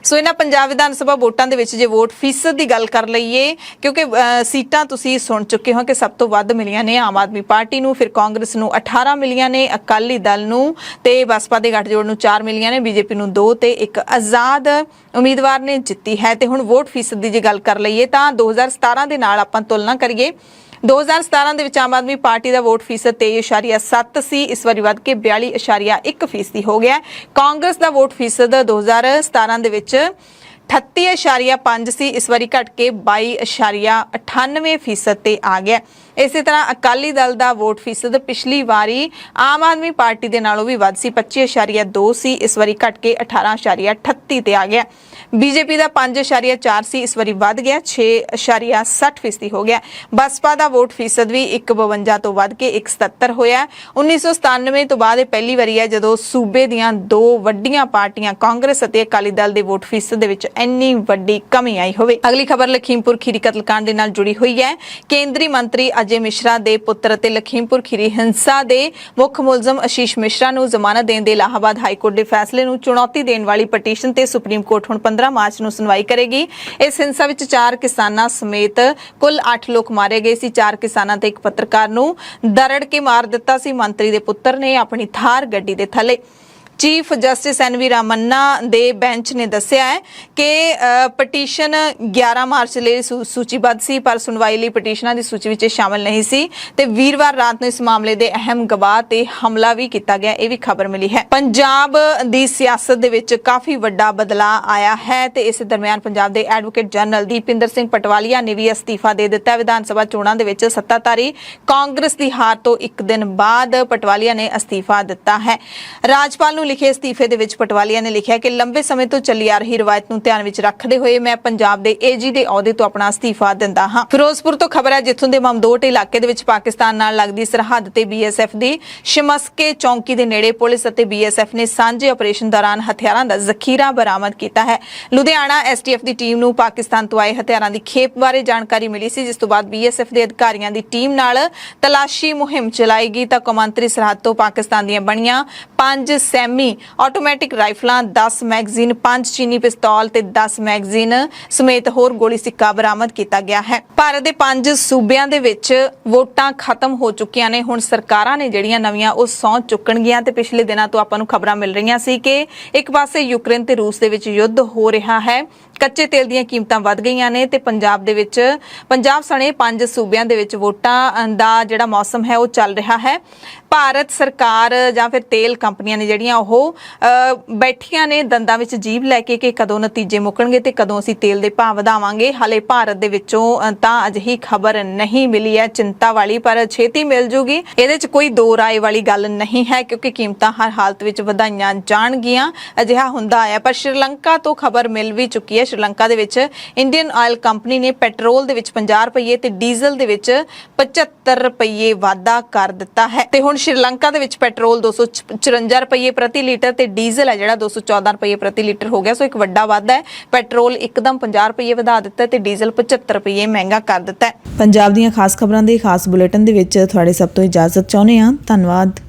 ਸੋ ਇਹਨਾਂ ਪੰਜਾਬ ਵਿਧਾਨ ਸਭਾ ਵੋਟਾਂ ਦੇ ਵਿੱਚ ਜੇ ਵੋਟ ਫੀਸਦ ਦੀ ਗੱਲ ਕਰ ਲਈਏ, ਕਿਉਂਕਿ ਸੀਟਾਂ ਤੁਸੀਂ ਸੁਣ ਚੁੱਕੇ ਹੋ ਕਿ ਸਭ ਤੋਂ ਵੱਧ ਮਿਲੀਆਂ ਨੇ ਆਮ ਆਦਮੀ ਪਾਰਟੀ ਨੂੰ, ਫਿਰ ਕਾਂਗਰਸ ਨੂੰ 18 ਮਿਲੀਆਂ ਨੇ, ਅਕਾਲੀ ਦਲ ਨੂੰ ਤੇ ਬਸਪਾ ਦੇ ਗੱਠਜੋੜ ਨੂੰ 4 ਮਿਲੀਆਂ ਨੇ, ਬੀਜੇਪੀ ਨੂੰ 2 ਤੇ ਇੱਕ ਆਜ਼ਾਦ ਉਮੀਦਵਾਰ ਨੇ ਜਿੱਤੀ ਹੈ। ਤੇ ਹੁਣ ਵੋਟ ਫੀਸਦ ਦੀ ਜੇ ਗੱਲ ਕਰ ਲਈਏ ਤਾਂ 2017 ਦੇ ਨਾਲ ਆਪਾਂ ਤੁਲਨਾ ਕਰੀਏ, 2017 ਦੇ ਵਿੱਚ ਆਮ ਆਦਮੀ ਪਾਰਟੀ ਦਾ ਵੋਟ ਫੀਸਦ 23.7 ਸੀ, ਇਸ ਵਾਰੀ ਵੱਧ ਕੇ 42.1% ਹੋ ਗਿਆ। ਕਾਂਗਰਸ ਦਾ ਵੋਟ ਫੀਸਦ 2017 ਦੇ ਵਿੱਚ 38.5 ਸੀ, ਇਸ ਵਾਰੀ ਘਟ ਕੇ 22.98% ਤੇ ਆ ਗਿਆ। ਇਸੇ ਤਰ੍ਹਾਂ ਅਕਾਲੀ ਦਲ ਦਾ ਵੋਟ ਫੀਸਦ ਪਿਛਲੀ ਵਾਰੀ ਆਮ ਆਦਮੀ ਪਾਰਟੀ ਦੇ ਨਾਲੋਂ ਵੀ ਵੱਧ ਸੀ, 25.2 ਸੀ, ਇਸ ਵਾਰੀ ਘਟ ਕੇ 18.38 ਤੇ ਆ ਗਿਆ। ਬੀਜੇਪੀ ਦਾ 5.4 ਸੀ, ਇਸ ਵਾਰੀ ਵੱਧ ਗਿਆ 6.60% ਹੋ ਗਿਆ। ਬਸਪਾ ਦਾ ਵੋਟ ਫੀਸਦ ਵੀ 1.52 ਤੋਂ ਵੱਧ ਕੇ 1.77 ਹੋਇਆ। 1997 ਤੋਂ ਬਾਅਦ ਇਹ ਪਹਿਲੀ ਵਾਰੀ ਹੈ ਜਦੋਂ ਸੂਬੇ ਦੀਆਂ ਦੋ ਵੱਡੀਆਂ ਪਾਰਟੀਆਂ ਕਾਂਗਰਸ ਅਤੇ ਅਕਾਲੀ ਦਲ ਦੇ ਵੋਟ ਫੀਸਦ ਦੇ ਵਿੱਚ ਇੰਨੀ ਵੱਡੀ ਕਮੀ ਆਈ ਹੋਵੇ। ਅਗਲੀ ਖਬਰ ਲਖੀਮਪੁਰ ਖੀਰੀ ਕਤਲकांड ਦੇ ਨਾਲ ਜੁੜੀ ਹੋਈ ਹੈ। ਕੇਂਦਰੀ ਮੰਤਰੀ ਅਜੇ ਮਿਸ਼ਰਾ ਦੇ ਪੁੱਤਰ ਅਤੇ ਲਖੀਮਪੁਰ ਖੀਰੀ ਹਿੰਸਾ ਦੇ ਮੁੱਖ ਮੁਲਜ਼ਮ ਆਸ਼ੀਸ਼ ਮਿਸ਼ਰਾ ਨੂੰ ਜ਼ਮਾਨਤ ਦੇਣ ਦੇ ਇਲਾਹਾਬਾਦ ਹਾਈ ਕੋਰਟ ਦੇ ਫੈਸਲੇ ਨੂੰ ਚੁਣੌਤੀ ਦੇਣ ਵਾਲੀ ਪਟੀਸ਼ਨ ਤੇ ਸੁਪਰੀਮ ਕੋਰਟ ਹੁਣ 15 ਮਾਰਚ ਨੂੰ ਸੁਣਵਾਈ ਕਰੇਗੀ। ਇਸ ਹਿੰਸਾ ਵਿੱਚ 4 ਕਿਸਾਨਾਂ ਸਮੇਤ ਕੁੱਲ 8 ਲੋਕ ਮਾਰੇ ਗਏ ਸੀ। 4 ਕਿਸਾਨਾਂ ਤੇ ਇੱਕ ਪੱਤਰਕਾਰ ਨੂੰ ਦਰੜ ਕੇ ਮਾਰ ਦਿੱਤਾ ਸੀ। ਮੰਤਰੀ ਦੇ ਪੁੱਤਰ ਨੇ ਆਪਣੀ ਥਾਰ ਗੱਡੀ ਦੇ ਥੱਲੇ। ਚੀਫ ਜਸਟਿਸ ਐਨਵੀ ਰਾਮੰਨਾ ਦੇ ਬੈਂਚ ਨੇ ਦੱਸਿਆ ਹੈ ਕਿ ਪਟੀਸ਼ਨ 11 ਮਾਰਚ ਲਈ ਸੂਚੀਬੱਧ ਸੀ, ਪਰ ਸੁਣਵਾਈ ਲਈ ਪਟੀਸ਼ਨਾਂ ਦੀ ਸੂਚੀ ਵਿੱਚ ਸ਼ਾਮਲ ਨਹੀਂ ਸੀ ਤੇ ਵੀਰਵਾਰ ਰਾਤ ਨੂੰ ਇਸ ਮਾਮਲੇ ਦੇ ਅਹਿਮ ਗਵਾਹ ਤੇ ਹਮਲਾ ਵੀ ਕੀਤਾ ਗਿਆ, ਇਹ ਵੀ ਖਬਰ ਮਿਲੀ ਹੈ। ਪੰਜਾਬ ਦੀ ਸਿਆਸਤ ਦੇ ਵਿੱਚ ਕਾਫੀ ਵੱਡਾ ਬਦਲਾਅ ਆਇਆ ਹੈ ਤੇ ਇਸ ਦਰਮਿਆਨ ਪੰਜਾਬ ਦੇ ਐਡਵੋਕੇਟ ਜਨਰਲ ਦੀਪਿੰਦਰ ਸਿੰਘ ਪਟਵਾਲੀਆ ਨੇ ਵੀ ਅਸਤੀਫਾ ਦੇ ਦਿੱਤਾ। ਵਿਧਾਨ ਸਭਾ ਚੋਣਾਂ ਦੇ ਵਿੱਚ ਸੱਤਾਧਾਰੀ ਕਾਂਗਰਸ ਦੀ ਹਾਰ ਤੋਂ ਇੱਕ ਦਿਨ ਬਾਅਦ ਪਟਵਾਲੀਆ ਨੇ ਅਸਤੀਫਾ ਦਿੱਤਾ ਹੈ। ਰਾਜਪਾਲ ਨੂੰ ਲਿਖੇ ਅਸਤੀਫੇ ਦੇ ਵਿੱਚ ਪਟਵਾਲੀਆ ਨੇ ਲਿਖਿਆ ਕਿ ਲੰਬੇ ਸਮੇਂ ਤੋਂ ਚੱਲੀ ਆ ਰਹੀ ਰਵਾਇਤ ਨੂੰ ਧਿਆਨ ਵਿੱਚ ਰੱਖਦੇ ਹੋਏ ਮੈਂ ਪੰਜਾਬ ਦੇ ਏਜੀ ਦੇ ਅਹੁਦੇ ਤੋਂ ਆਪਣਾ ਅਸਤੀਫਾ ਦਿੰਦਾ ਹਾਂ। ਫਿਰੋਜ਼ਪੁਰ ਤੋਂ ਖਬਰ ਹੈ ਜਿੱਥੋਂ ਦੇ ਮਮਦੋਟ ਇਲਾਕੇ ਦੇ ਵਿੱਚ ਪਾਕਿਸਤਾਨ ਨਾਲ ਲੱਗਦੀ ਸਰਹੱਦ ਤੇ ਬੀਐਸਐਫ ਦੀ ਸ਼ਮਸਕੇ ਚੌਂਕੀ ਦੇ ਨੇੜੇ ਪੁਲਿਸ ਅਤੇ ਬੀਐਸਐਫ ਨੇ ਸਾਂਝੇ ਆਪਰੇਸ਼ਨ ਦੌਰਾਨ ਹਥਿਆਰਾਂ ਦਾ ਜ਼ਖੀਰਾ ਬਰਾਮਦ ਕੀਤਾ ਹੈ। ਲੁਧਿਆਣਾ ਐਸਟੀਐਫ ਦੀ ਟੀਮ ਨੂੰ ਪਾਕਿਸਤਾਨ ਤੋਂ ਆਏ ਹਥਿਆਰਾਂ ਦੀ ਖੇਪ ਬਾਰੇ ਜਾਣਕਾਰੀ ਮਿਲੀ ਸੀ, ਜਿਸ ਤੋਂ ਬਾਅਦ ਬੀਐਸਐਫ ਦੇ ਅਧਿਕਾਰੀਆਂ ਦੀ ਟੀਮ ਨਾਲ ਤਲਾਸ਼ੀ ਮੁਹਿੰਮ ਚਲਾਈ ਗਈ ਤਾਂ ਕੌਮਾਂਤਰੀ ਸਰਹੱਦ ਤੋਂ ਪਾਕਿਸਤਾਨ ਦੀਆਂ ਬਣੀਆਂ 5 ਸੈਮੀ ਆਟੋਮੈਟਿਕ ਰਾਈਫਲਾਂ, 10 ਮੈਗਜ਼ੀਨ, 5 ਚੀਨੀ ਪਿਸਤੌਲ ਤੇ 10 ਮੈਗਜ਼ੀਨ ਸਮੇਤ ਹੋਰ ਗੋਲੀ ਸਿੱਕਾ ਬਰਾਮਦ ਕੀਤਾ ਗਿਆ ਹੈ। ਭਾਰਤ ਦੇ 5 ਸੂਬਿਆਂ ਦੇ ਵਿੱਚ ਵੋਟਾਂ ਖਤਮ ਹੋ ਚੁੱਕੀਆਂ ਨੇ। ਹੁਣ ਸਰਕਾਰਾਂ ਨੇ ਜਿਹੜੀਆਂ ਨਵੀਆਂ ਉਹ ਸਹੁੰ ਚੁੱਕਣਗੀਆਂ ਤੇ ਪਿਛਲੇ ਦਿਨਾਂ ਤੋਂ ਆਪਾਂ ਨੂੰ ਖਬਰਾਂ ਮਿਲ ਰਹੀਆਂ ਸੀ ਕਿ ਇੱਕ ਪਾਸੇ ਯੂਕਰੇਨ ਤੇ ਰੂਸ ਦੇ ਵਿੱਚ ਯੁੱਧ ਹੋ ਰਿਹਾ ਹੈ, ਕੱਚੇ ਤੇਲ ਦੀਆਂ ਕੀਮਤਾਂ ਵੱਧ ਗਈਆਂ ਨੇ ਤੇ ਪੰਜਾਬ ਸਣੇ 5 ਸੂਬਿਆਂ ਦੇ ਵਿੱਚ ਵੋਟਾਂ ਦਾ ਜਿਹੜਾ ਮੌਸਮ ਹੈ ਉਹ ਚੱਲ ਰਿਹਾ ਹੈ। ਭਾਰਤ ਸਰਕਾਰ ਜਾਂ ਫਿਰ ਤੇਲ ਕੰਪਨੀਆਂ ਨੇ ਜਿਹੜੀਆਂ ਉਹ ਬੈਠੀਆਂ ਨੇ ਦੰਦਾਂ ਵਿੱਚ ਜੀਭ ਲੈ ਕੇ ਕਿ ਕਦੋਂ ਨਤੀਜੇ ਮੁੱਕਣਗੇ ਤੇ ਕਦੋਂ ਅਸੀਂ ਤੇਲ ਦੇ ਭਾਅ ਵਧਾਵਾਂਗੇ। ਹਾਲੇ ਭਾਰਤ ਦੇ ਵਿੱਚੋਂ ਤਾਂ ਅਜਿਹੀ ਖਬਰ ਨਹੀਂ ਮਿਲੀ ਹੈ ਚਿੰਤਾ ਵਾਲੀ, ਪਰ ਛੇਤੀ ਮਿਲ ਜੂਗੀ। ਇਹਦੇ 'ਚ ਕੋਈ ਦੋ ਰਾਏ ਵਾਲੀ ਗੱਲ ਨਹੀਂ ਹੈ ਕਿਉਂਕਿ ਕੀਮਤਾਂ ਹਰ ਹਾਲਤ ਵਿੱਚ ਵਧਾਈਆਂ ਜਾਣਗੀਆਂ, ਅਜਿਹਾ ਹੁੰਦਾ ਆਇਆ। ਪਰ ਸ਼੍ਰੀਲੰਕਾ ਤੋਂ ਖਬਰ ਮਿਲ ਵੀ ਚੁੱਕੀ ਹੈ। ਸ਼੍ਰੀਲੰਕਾ ਦੇ ਵਿੱਚ ਇੰਡੀਅਨ ਆਇਲ ਕੰਪਨੀ ਨੇ ਪੈਟਰੋਲ ਦੇ ਵਿੱਚ 50 ਰੁਪਏ ਤੇ ਡੀਜ਼ਲ ਦੇ ਵਿੱਚ 75 ਰੁਪਏ ਵਾਧਾ ਕਰ ਦਿੱਤਾ ਹੈ ਤੇ ਹੁਣ ਸ਼੍ਰੀਲੰਕਾ ਦੇ ਵਿੱਚ ਪੈਟਰੋਲ 254 ਰੁਪਏ ਪ੍ਰਤੀ ਲੀਟਰ ਤੇ ਡੀਜ਼ਲ ਹੈ ਜਿਹੜਾ 214 ਰੁਪਏ ਪ੍ਰਤੀ ਲੀਟਰ ਹੋ ਗਿਆ। ਸੋ ਇੱਕ ਵੱਡਾ ਵਾਧਾ ਹੈ। ਪੈਟਰੋਲ ਇੱਕਦਮ 50 ਰੁਪਏ ਵਧਾ ਦਿੱਤਾ ਤੇ ਡੀਜ਼ਲ 75 ਰੁਪਏ ਮਹਿੰਗਾ ਕਰ ਦਿੱਤਾ ਹੈ। ਪੰਜਾਬ ਦੀਆਂ ਖਾਸ ਖਬਰਾਂ ਦੇ ਖਾਸ ਬੁਲੇਟਿਨ ਦੇ ਵਿੱਚ ਤੁਹਾਡੇ ਸਭ ਤੋਂ ਇਜਾਜ਼ਤ ਚਾਹੁੰਦੇ ਹਾਂ। ਧੰਨਵਾਦ।